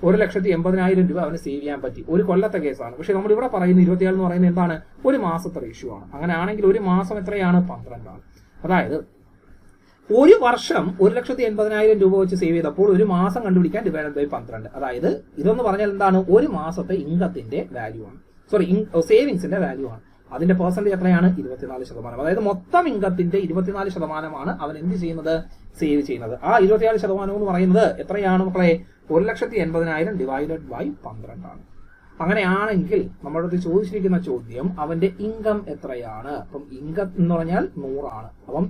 1,80,000 രൂപ അവന് സേവ് ചെയ്യാൻ പറ്റി. ഒരു കൊല്ലത്തെ കേസാണ്. പക്ഷെ നമ്മൾ ഇവിടെ പറയുന്ന 24 എന്ന് പറയുന്നത് എന്താണ്? ഒരു മാസത്തെ റേഷ്യോ ആണ്. അങ്ങനെയാണെങ്കിൽ ഒരു മാസം എത്രയാണ്? 12 ആണ്. അതായത് ഒരു വർഷം 1,80,000 രൂപ വെച്ച് സേവ് ചെയ്തപ്പോൾ ഒരു മാസം കണ്ടുപിടിക്കാൻ ഡിവൈഡഡ് ബൈ 12. അതായത് ഇതൊന്ന് പറഞ്ഞാൽ എന്താണ്? ഒരു മാസത്തെ ഇൻകത്തിന്റെ വാല്യൂ ആണ്, സേവിങ്സിന്റെ വാല്യൂ ആണ്. അതിന്റെ പെർസെന്റേജ് എത്രയാണ്? 24%. അതായത് മൊത്തം ഇൻകത്തിന്റെ 24% അവൻ എന്ത് ചെയ്യുന്നത്? സേവ് ചെയ്യുന്നത്. ആ 24% എന്ന് പറയുന്നത് എത്രയാണ് മക്കളെ? 1,80,000 ഡിവൈഡഡ് ബൈ 12 ആണ്. അങ്ങനെയാണെങ്കിൽ നമ്മുടെ അടുത്ത് ചോദിച്ചിരിക്കുന്ന ചോദ്യം അവന്റെ ഇൻകം എത്രയാണ്? അപ്പം ഇൻകം എന്ന് പറഞ്ഞാൽ 100 ആണ്. അപ്പം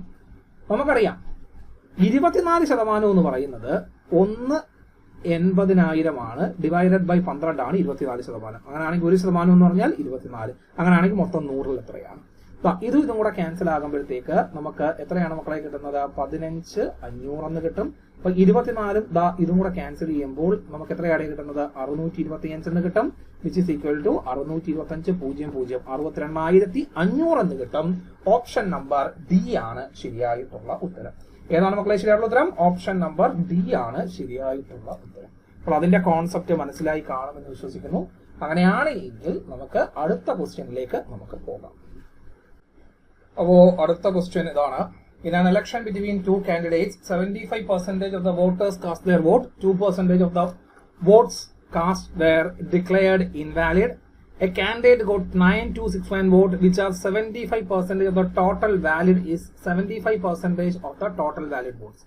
നമുക്കറിയാം 24% എന്ന് പറയുന്നത് 1,80,000 ആണ്. ഡിവൈഡഡ് ബൈ 12 ആണ് 24%. അങ്ങനെയാണെങ്കിൽ 1% എന്ന് പറഞ്ഞാൽ 24. അങ്ങനെയാണെങ്കിൽ മൊത്തം 100ൽ എത്രയാണ്? ഇതും കൂടെ ക്യാൻസൽ ആകുമ്പോഴത്തേക്ക് നമുക്ക് എത്രയാണ് മക്കളെ കിട്ടുന്നത്? 15,500 എന്ന് കിട്ടും. അപ്പൊ 24 ഇതും കൂടെ ക്യാൻസൽ ചെയ്യുമ്പോൾ നമുക്ക് എത്രയാണ് കിട്ടുന്നത്? 625 എന്ന് കിട്ടും. വിച്ച് ഇസ് ഈക്വൽ ടു 625 62,500 എന്ന് കിട്ടും. ഓപ്ഷൻ നമ്പർ ഡി ആണ് ശരിയായിട്ടുള്ള ഉത്തരം. ഏതാണ് മക്കളെ ശരിയായിട്ടുള്ള ഉത്തരം? ഓപ്ഷൻ നമ്പർ ഡി ആണ് ശരിയായിട്ടുള്ള ഉത്തരം. അപ്പോൾ അതിന്റെ കോൺസെപ്റ്റ് മനസ്സിലായി കാണുമെന്ന് വിശ്വസിക്കുന്നു. അങ്ങനെയാണ് എങ്കിൽ നമുക്ക് അടുത്ത ക്വസ്റ്റ്യനിലേക്ക് നമുക്ക് പോകാം. അപ്പോ അടുത്ത ക്വസ്റ്റ്യൻ ഇതാണ്. In an election between two candidates, 75% of the voters cast their vote, 2% of the votes cast were declared invalid. A candidate got 9,261 votes, which are 75% of the total valid is 75% of the total valid votes.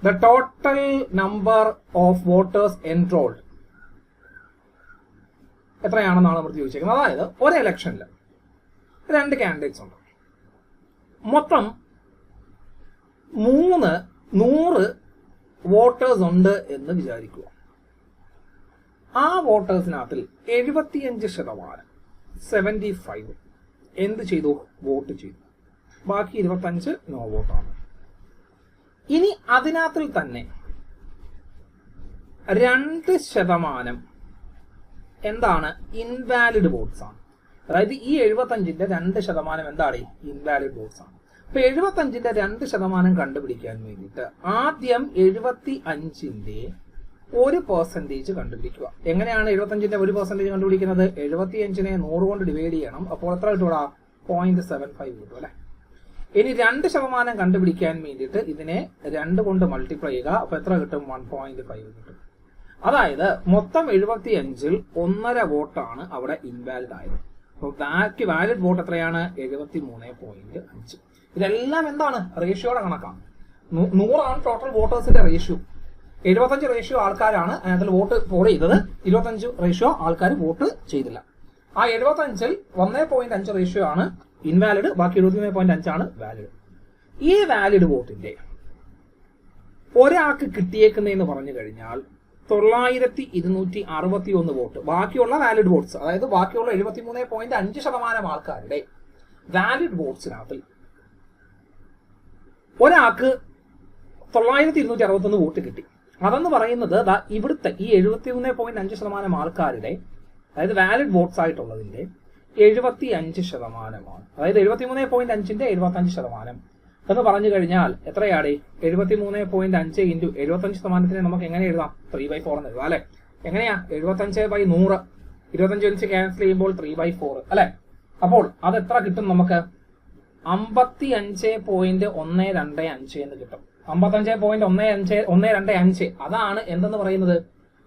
The total number of voters enrolled എത്രയാണെന്നാണ് നമ്മൾ ചോദിച്ചിരിക്കുന്നത്. അതായത് ഒരു ഇലക്ഷനിൽ 2 candidates ഉണ്ട്. മൊത്തം 100 voters ഉണ്ട് എന്ന് വിചാരിക്കുക. ആ വോട്ടേഴ്സിനകത്തിൽ 75% 75 എന്ത് ചെയ്തു? വോട്ട് ചെയ്തു. ബാക്കി 25 നോ വോട്ടാണ്. ഇനി അതിനകത്തിൽ തന്നെ 2% എന്താണ്? ഇൻവാലിഡ് വോട്ട്സ് ആണ്. അതായത് ഈ 75ന്റെ 2% എന്താണ്? ഇൻവാലിഡ് വോട്ട്സ് ആണ്. അപ്പൊ 75ന്റെ 2% കണ്ടുപിടിക്കാൻ വേണ്ടിയിട്ട് ആദ്യം 75ന്റെ 1% കണ്ടുപിടിക്കുക. എങ്ങനെയാണ് 75ന്റെ 1% കണ്ടുപിടിക്കുന്നത്? 75നെ 100 കൊണ്ട് ഡിവൈഡ് ചെയ്യണം. അപ്പോൾ എത്ര കിട്ടൂടാ? 0.75 കിട്ടും അല്ലെ. ഇനി 2% കണ്ടുപിടിക്കാൻ വേണ്ടിയിട്ട് ഇതിനെ 2 കൊണ്ട് മൾട്ടിപ്ലൈ ചെയ്യുക. അപ്പൊ എത്ര കിട്ടും? 1.5 കിട്ടും. അതായത് മൊത്തം 75ൽ 1.5 വോട്ടാണ് അവിടെ ഇൻവാലിഡ് ആയത്. അപ്പോൾ ബാക്കി വാലിഡ് വോട്ട് എത്രയാണ്? 73.5. ഇതെല്ലാം എന്താണ്? റേഷ്യോയുടെ കണക്കാണ്. 100 ടോട്ടൽ വോട്ടേഴ്സിന്റെ റേഷ്യോ. 75 റേഷ്യോ ആൾക്കാരാണ് അതിനകത്ത് വോട്ട് പോൾ ചെയ്തത്. 25 റേഷ്യോ ആൾക്കാർ വോട്ട് ചെയ്തില്ല. ആ 75ൽ 1.5 റേഷ്യോ ആണ് ഇൻവാലിഡ്, ബാക്കി 73.5 ആണ് വാലിഡ്. ഈ വാലിഡ് വോട്ടിന്റെ ഒരാൾക്ക് കിട്ടിയേക്കുന്നതെന്ന് പറഞ്ഞു കഴിഞ്ഞാൽ 9261 വോട്ട്. ബാക്കിയുള്ള വാലിഡ് വോട്ട്സ്, അതായത് ബാക്കിയുള്ള 73.5% ആൾക്കാരുടെ വാലിഡ് വോട്ട്സിനകത്ത് ഒരാൾക്ക് 9261 വോട്ട് കിട്ടി. അതെന്ന് പറയുന്നത് ഇവിടുത്തെ ഈ 73.5% ആൾക്കാരുടെ, അതായത് വാലിഡ് വോട്ട്സ് ആയിട്ടുള്ളതിന്റെ 75%. അതായത് 73.5ന്റെ 75% എന്ന് പറഞ്ഞു കഴിഞ്ഞാൽ എത്രയാണ്? 73.5 ഇൻറ്റു 75% നമുക്ക് എങ്ങനെ എഴുതാം? 3/4 എന്ന് എഴുതാം അല്ലെ. എങ്ങനെയാ? 75/100. 25 ക്യാൻസൽ ചെയ്യുമ്പോൾ 3/4 അല്ലെ. അപ്പോൾ അത് എത്ര കിട്ടും നമുക്ക്? 55.125 എന്ന് കിട്ടും. 55.125 അതാണ് എന്തെന്ന് പറയുന്നത്?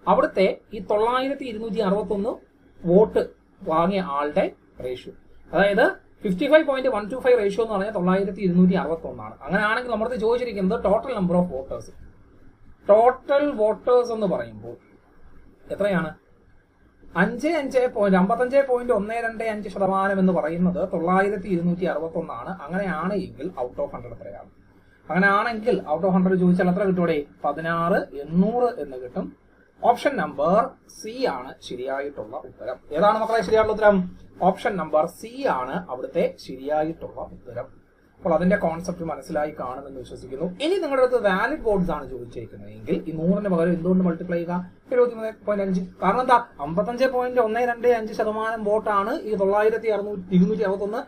അവിടുത്തെ ഈ 9261 വോട്ട് വാങ്ങിയ ആളുടെ റേഷ്യോ. അതായത് 55.125 റേഷ്യോ എന്ന് പറഞ്ഞാൽ 9261 ആണ്. അങ്ങനെയാണെങ്കിൽ നമ്മുടെ ചോദിച്ചിരിക്കുന്നത് total number of voters. Total voters എന്ന് പറയുമ്പോൾ എത്രയാണ്? 55.125% എന്ന് പറയുന്നത് 9261 ആണ്. അങ്ങനെയാണ് എങ്കിൽ ഔട്ട് ഓഫ് 100 എത്രയാണ്? അങ്ങനെയാണെങ്കിൽ ഔട്ട് ഓഫ് 100 ചോദിച്ചാൽ എത്ര കിട്ടൂടെ? 16,800 എന്ന് കിട്ടും. ഓപ്ഷൻ നമ്പർ സി ആണ് ശരിയായിട്ടുള്ള ഉത്തരം. ഏതാണ് മക്കളെ ശരിയായിട്ടുള്ള ഉത്തരം? ഓപ്ഷൻ നമ്പർ സി ആണ് അവിടുത്തെ ശരിയായിട്ടുള്ള ഉത്തരം. അപ്പോൾ അതിന്റെ കോൺസെപ്റ്റ് മനസ്സിലായി കാണുമെന്ന് വിശ്വസിക്കുന്നു. ഇനി നിങ്ങളുടെ അടുത്ത് വാലിഡ് വോട്ട്സ് ആണ് ചോദിച്ചിരിക്കുന്നതെങ്കിൽ ഈ 100ന് പകരം എന്തുകൊണ്ട് മൾട്ടിപ്ലൈ ചെയ്യുക? 73.5. കാരണം എന്താ? 55.125% വോട്ടാണ് ഈ 9261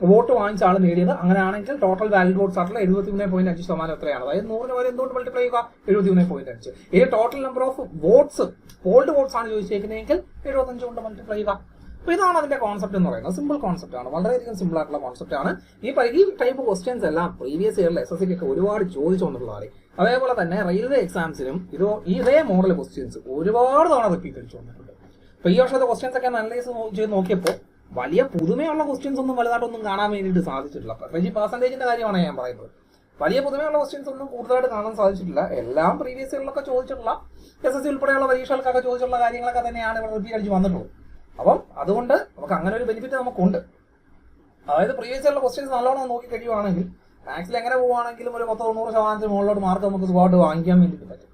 വോട്ട് വാങ്ങിച്ച ആൾ നേടിയത്. അങ്ങനെയാണെങ്കിൽ ടോട്ടൽ വാലിഡ് വോട്ട്സ് ആയിട്ടുള്ള 73.5% എത്രയാണ്? അതായത് 100ന് വരെ എന്തുകൊണ്ട് മൾട്ടിപ്ലൈ ചെയ്യുക? 73.5. ഇനി total number of votes, polled votes ആണ് ചോദിച്ചിരിക്കുന്നതെങ്കിൽ 75 കൊണ്ട് മൾട്ടിപ്ലൈ ചെയ്യുക. അപ്പൊ ഇതാണ് അതിന്റെ കോൺസെപ്റ്റ് എന്ന് പറയുന്നത്. സിമ്പിൾ കോൺസെപ്റ്റ് ആണ്, വളരെയധികം സിമ്പിൾ ആയിട്ടുള്ള കോൺസെപ്റ്റ് ആണ്. ഈ ടൈപ്പ് ക്വസ്റ്റ്യൻസ് എല്ലാം പ്രീവിയസ് ഇയറിൽ SSC ഒക്കെ ഒരുപാട് ചോദിച്ചു വന്നിട്ടുള്ളതാണ്. അതേപോലെ തന്നെ റെയിൽവേ എക്സാംസിലും ഇതേ മോഡൽ ക്വസ്റ്റ്യൻസ് ഒരുപാട് തവണ റിപ്പീറ്റ് അടിച്ചു വന്നിട്ടുണ്ട്. അപ്പൊ ഈ വർഷത്തെ ക്വസ്റ്റ്യൻസ് ഒക്കെ അനലൈസ് ചെയ്ത് നോക്കിയപ്പോൾ വലിയ പുതുമയുള്ള ക്വസ്റ്റ്യൻസ് ഒന്നും വലുതായിട്ടൊന്നും കാണാൻ വേണ്ടിയിട്ട് സാധിച്ചിട്ടില്ല. പെർസെന്റേജിന്റെ കാര്യമാണ് ഞാൻ പറയുന്നത്. വലിയ പുതുമയുള്ള ക്വസ്റ്റ്യൻസ് ഒന്നും കൂടുതലായിട്ട് കാണാൻ സാധിച്ചിട്ടില്ല. എല്ലാം പ്രീവിയസ് ഇയറിലൊക്കെ ചോദിച്ചിട്ടുള്ള SSC ഉൾപ്പെടെയുള്ള പരീക്ഷകൾക്കൊക്കെ ചോദിച്ചിട്ടുള്ള കാര്യങ്ങളൊക്കെ തന്നെയാണ് ഇവിടെ റിപ്പീറ്റ് അടിച്ച് വന്നിട്ടുള്ളത്. അപ്പം അതുകൊണ്ട് നമുക്ക് അങ്ങനെ ഒരു ബെനിഫിറ്റ് നമുക്കുണ്ട്. അതായത് പ്രീവിയസ് ഇയറിലെ ക്വസ്റ്റ്യൻസ് നല്ലോണം നോക്കി കഴിയുവാണെങ്കിൽ മാത്സിൽ എങ്ങനെ പോവുകയാണെങ്കിലും ഒരു 90% മുകളിലോട്ട് മാർക്ക് നമുക്ക് സുഖമായിട്ട് വാങ്ങിക്കാൻ വേണ്ടിയിട്ട് പറ്റും.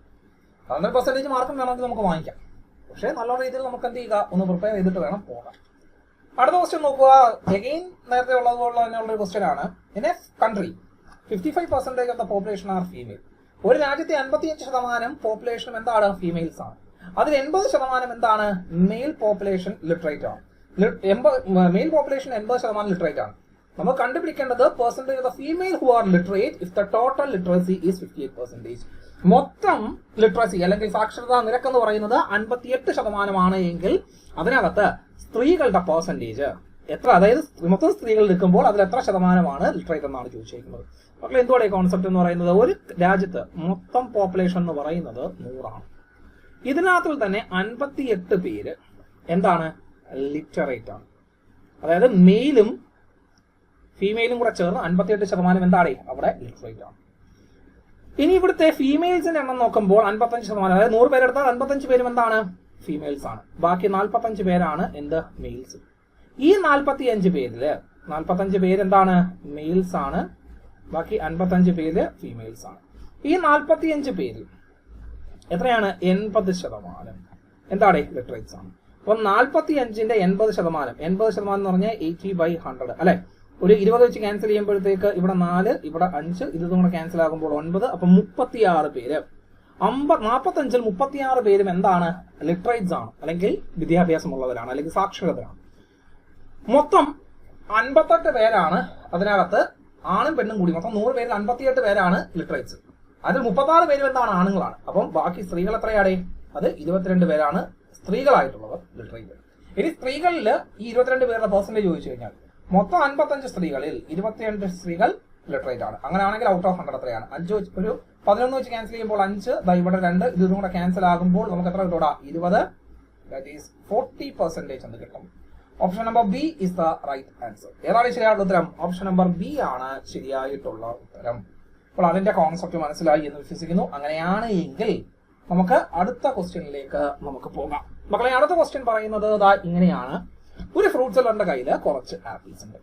100% മാർക്കും വേണമെങ്കിൽ നമുക്ക് വാങ്ങിക്കാം. പക്ഷേ നല്ല രീതിയിൽ നമുക്ക് എന്ത് ചെയ്യുക? ഒന്ന് പ്രിപ്പയർ ചെയ്തിട്ട് വേണം പോകാം. അടുത്ത ക്വസ്റ്റ്യൻ നോക്കുക. എഗെയിൻ നേരത്തെ ഉള്ളതുപോലെ തന്നെയുള്ള ഒരു ക്വസ്റ്റ്യൻ ആണ്. In a country 55% of the population are female. ഒരു രാജ്യത്തെ 55% പോപ്പുലേഷൻ എന്താണ്? ഫീമെയിൽസ് ആണ്. അതിൽ 80% എന്താണ്? മെയിൽ പോപ്പുലേഷൻ ലിറ്ററേറ്റ് ആണ്. മെയിൽ പോപ്പുലേഷൻ 80% ലിറ്ററേറ്റ് ആണ്. നമ്മൾ കണ്ടുപിടിക്കേണ്ടത് percentage of female who are literate if the total literacy is 58%. മൊത്തം ലിറ്ററസി അല്ലെങ്കിൽ സാക്ഷരതാ നിരക്ക് എന്ന് പറയുന്നത് 58% എങ്കിൽ അതിനകത്ത് സ്ത്രീകളുടെ പെർസെന്റേജ് എത്ര? അതായത് മൊത്തം സ്ത്രീകൾ എടുക്കുമ്പോൾ അതിൽ എത്ര ശതമാനമാണ് ലിറ്ററേറ്റ് എന്നാണ് ചോദിച്ചിരിക്കുന്നത്. അപ്പോൾ എന്തുവാണ് ഈ കോൺസെപ്റ്റ് എന്ന് പറയുന്നത്? ഒരു രാജ്യത്ത് മൊത്തം പോപ്പുലേഷൻ എന്ന് പറയുന്നത് 100 ആണ്. ഇതിനകത്തിൽ തന്നെ 58 പേര് എന്താണ്? ലിറ്ററേറ്റ് ആണ്. അതായത് മെയിലും ഫീമെയിലും കൂടെ ചേർന്ന് 58% എന്താണ്? അവിടെ ലിറ്ററേറ്റ് ആണ്. ഇനി ഇവിടുത്തെ ഫീമെയിൽസിന്റെ എണ്ണം നോക്കുമ്പോൾ 55%, അതായത് 100 പേരെടുത്താൽ 55 പേരും എന്താണ്? ഫീമെയിൽസ് ആണ്. ബാക്കി 45 പേരാണ് എന്ത്? മെയിൽസ്. ഈ 45 പേരില് 45 പേര് എന്താണ്? മെയിൽസ് ആണ്. ബാക്കി 55 പേര് ഫീമെയിൽസ് ആണ്. ഈ 45 പേരിൽ എത്രയാണ്? 80%. എന്താണ്? ലിറ്ററേറ്റ്സ് ആണ്. അപ്പൊ 45ന്റെ 80%. 80% എന്ന് പറഞ്ഞാൽ 80/100 അല്ലെ? ഒരു 20 വെച്ച് ക്യാൻസൽ ചെയ്യുമ്പോഴത്തേക്ക് ഇവിടെ 4, ഇവിടെ 5, ഇതും കൂടെ ക്യാൻസൽ ആകുമ്പോൾ 9. അപ്പൊ 36 പേര്. 45ൽ 36 പേരും എന്താണ്? ലിറ്ററേറ്റ്സ് ആണ്, അല്ലെങ്കിൽ വിദ്യാഭ്യാസമുള്ളവരാണ്, അല്ലെങ്കിൽ സാക്ഷരതയാണ്. മൊത്തം 58 പേരാണ് അതിനകത്ത്, ആണും പെണ്ണും കൂടി മൊത്തം 100 പേരിൽ 58 പേരാണ് ലിറ്ററേറ്റ്സ്. അതിൽ 36 പേരും എന്താണ്? ആണുങ്ങളാണ്. അപ്പം ബാക്കി സ്ത്രീകൾ എത്രയാണ്? അത് 22 പേരാണ് സ്ത്രീകളായിട്ടുള്ളവർ ലിറ്ററേറ്റ്. ഇനി സ്ത്രീകളിൽ ഈ 22 പേരുടെ പെർസെന്റേജ് ചോദിച്ചു കഴിഞ്ഞാൽ മൊത്തം 55 സ്ത്രീകളിൽ 22 സ്ത്രീകൾ ലിറ്ററേറ്റ് ആണ്. അങ്ങനെയാണെങ്കിൽ ഔട്ട് ഓഫ് 100 എത്രയാണ്? 5 ഒരു 11 വെച്ച് ക്യാൻസൽ ചെയ്യുമ്പോൾ 5, ഇവിടെ 2, ഇതും കൂടെ ക്യാൻസൽ ആകുമ്പോൾ നമുക്ക് എത്ര കിട്ടൂടാ? 20. ദാറ്റ് ഈസ് 40% എന്ന് കിട്ടും. Option number B is the right answer. ഏതാണ് ശരിയായിട്ടുള്ള ഉത്തരം? ഓപ്ഷൻ നമ്പർ ബി ആണ് ശരിയായിട്ടുള്ള ഉത്തരം. അപ്പോൾ അതിന്റെ കോൺസെപ്റ്റ് മനസ്സിലായി എന്ന് വിശ്വസിക്കുന്നു. അങ്ങനെയാണ് എങ്കിൽ നമുക്ക് അടുത്ത ക്വസ്റ്റ്യനിലേക്ക് നമുക്ക് പോകാം. മക്കളെ, അടുത്ത ക്വസ്റ്റ്യൻ പറയുന്നത് ഇങ്ങനെയാണ്. ഒരു ഫ്രൂട്ട് സെല്ലറിന്റെ കയ്യിൽ കുറച്ച് ആപ്പിൾസ് ഉണ്ട്.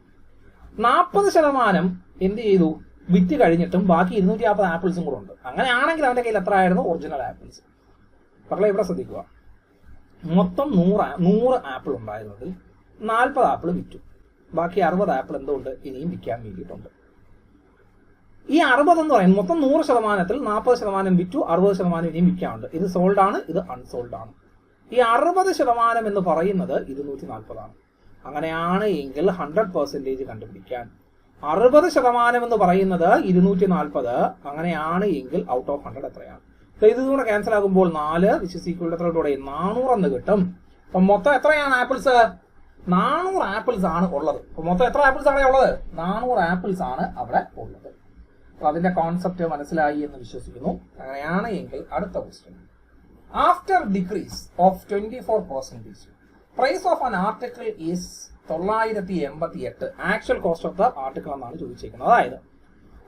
40% എന്ത് ചെയ്തു? വിറ്റ് കഴിഞ്ഞിട്ടും ബാക്കി 250 ആപ്പിൾസും കൂടെ ഉണ്ട്. അങ്ങനെയാണെങ്കിൽ അവന്റെ കയ്യിൽ എത്ര ആയിരുന്നു ഒറിജിനൽ ആപ്പിൾസ്? മക്കളെ, ഇവിടെ ശ്രദ്ധിക്കുക. മൊത്തം 100 ആപ്പിൾ ഉണ്ടായിരുന്നതിൽ 40 ആപ്പിൾ വിറ്റു. ബാക്കി 60 ആപ്പിൾ എന്തുകൊണ്ട്? ഇനിയും വിൽക്കാൻ വേണ്ടിയിട്ടുണ്ട്. ഈ 60 എന്ന് പറയുന്നത് മൊത്തം 100%ത്തിൽ 40% വിറ്റു, 60% ഇനിയും വിൽക്കാനുണ്ട്. ഇത് സോൾഡ് ആണ്, ഇത് അൺസോൾഡ് ആണ്. ഈ 60% എന്ന് പറയുന്നത് 240 ആണ്. അങ്ങനെയാണ് എങ്കിൽ 100% കണ്ടുപിടിക്കാൻ 60% എന്ന് പറയുന്നത് 240. അങ്ങനെയാണ് എങ്കിൽ ഔട്ട് ഓഫ് 100 എത്രയാണ്? ഇതുകൂടെ ക്യാൻസൽ ആകുമ്പോൾ 4 വിച്ച് ഈസ് ഈക്വൽ ടു എത്ര? 400 എന്ന് കിട്ടും. അപ്പൊ മൊത്തം എത്രയാണ് ആപ്പിൾസ്? 400 ആപ്പിൾസ് ആണ് ഉള്ളത്. അപ്പൊ മൊത്തം എത്ര ആപ്പിൾസ് ആണ് ഉള്ളത്? 400 ആപ്പിൾസ് ആണ് അവിടെ ഉള്ളത്. അപ്പൊ അതിന്റെ കോൺസെപ്റ്റ് മനസ്സിലായി എന്ന് വിശ്വസിക്കുന്നു. അങ്ങനെയാണ് എങ്കിൽ അടുത്ത question. After decrease of 24%, price of an article is 988. Actual cost of the article എന്നാണ് ചോദിച്ചിരിക്കുന്നത്. അതായത്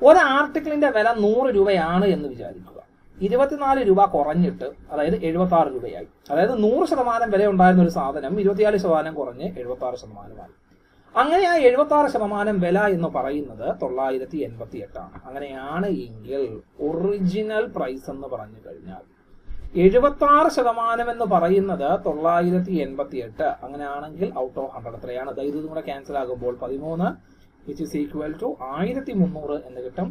ഒരു ആർട്ടിക്കിളിന്റെ വില 100 രൂപയാണ് എന്ന് വിചാരിക്കുക. 24 രൂപ കുറഞ്ഞിട്ട്, അതായത് 76 രൂപയായി. അതായത് 100% വില ഉണ്ടായിരുന്ന ഒരു സാധനം 24% കുറഞ്ഞ് 76%. അങ്ങനെ ആ 76% വില എന്ന് പറയുന്നത് 988 ആണ്. അങ്ങനെയാണ് എങ്കിൽ ഒറിജിനൽ പ്രൈസ് എന്ന് പറഞ്ഞു കഴിഞ്ഞാൽ 76% എന്ന് പറയുന്നത് 988. അങ്ങനെയാണെങ്കിൽ ഔട്ട് ഓഫ് 100 എത്രയാണ്? അതായത് ഇതും കൂടെ ക്യാൻസൽ ആകുമ്പോൾ 13 വിച്ച് ഈസ് ഈക്വൽ ടു 1300 എന്ന് കിട്ടും.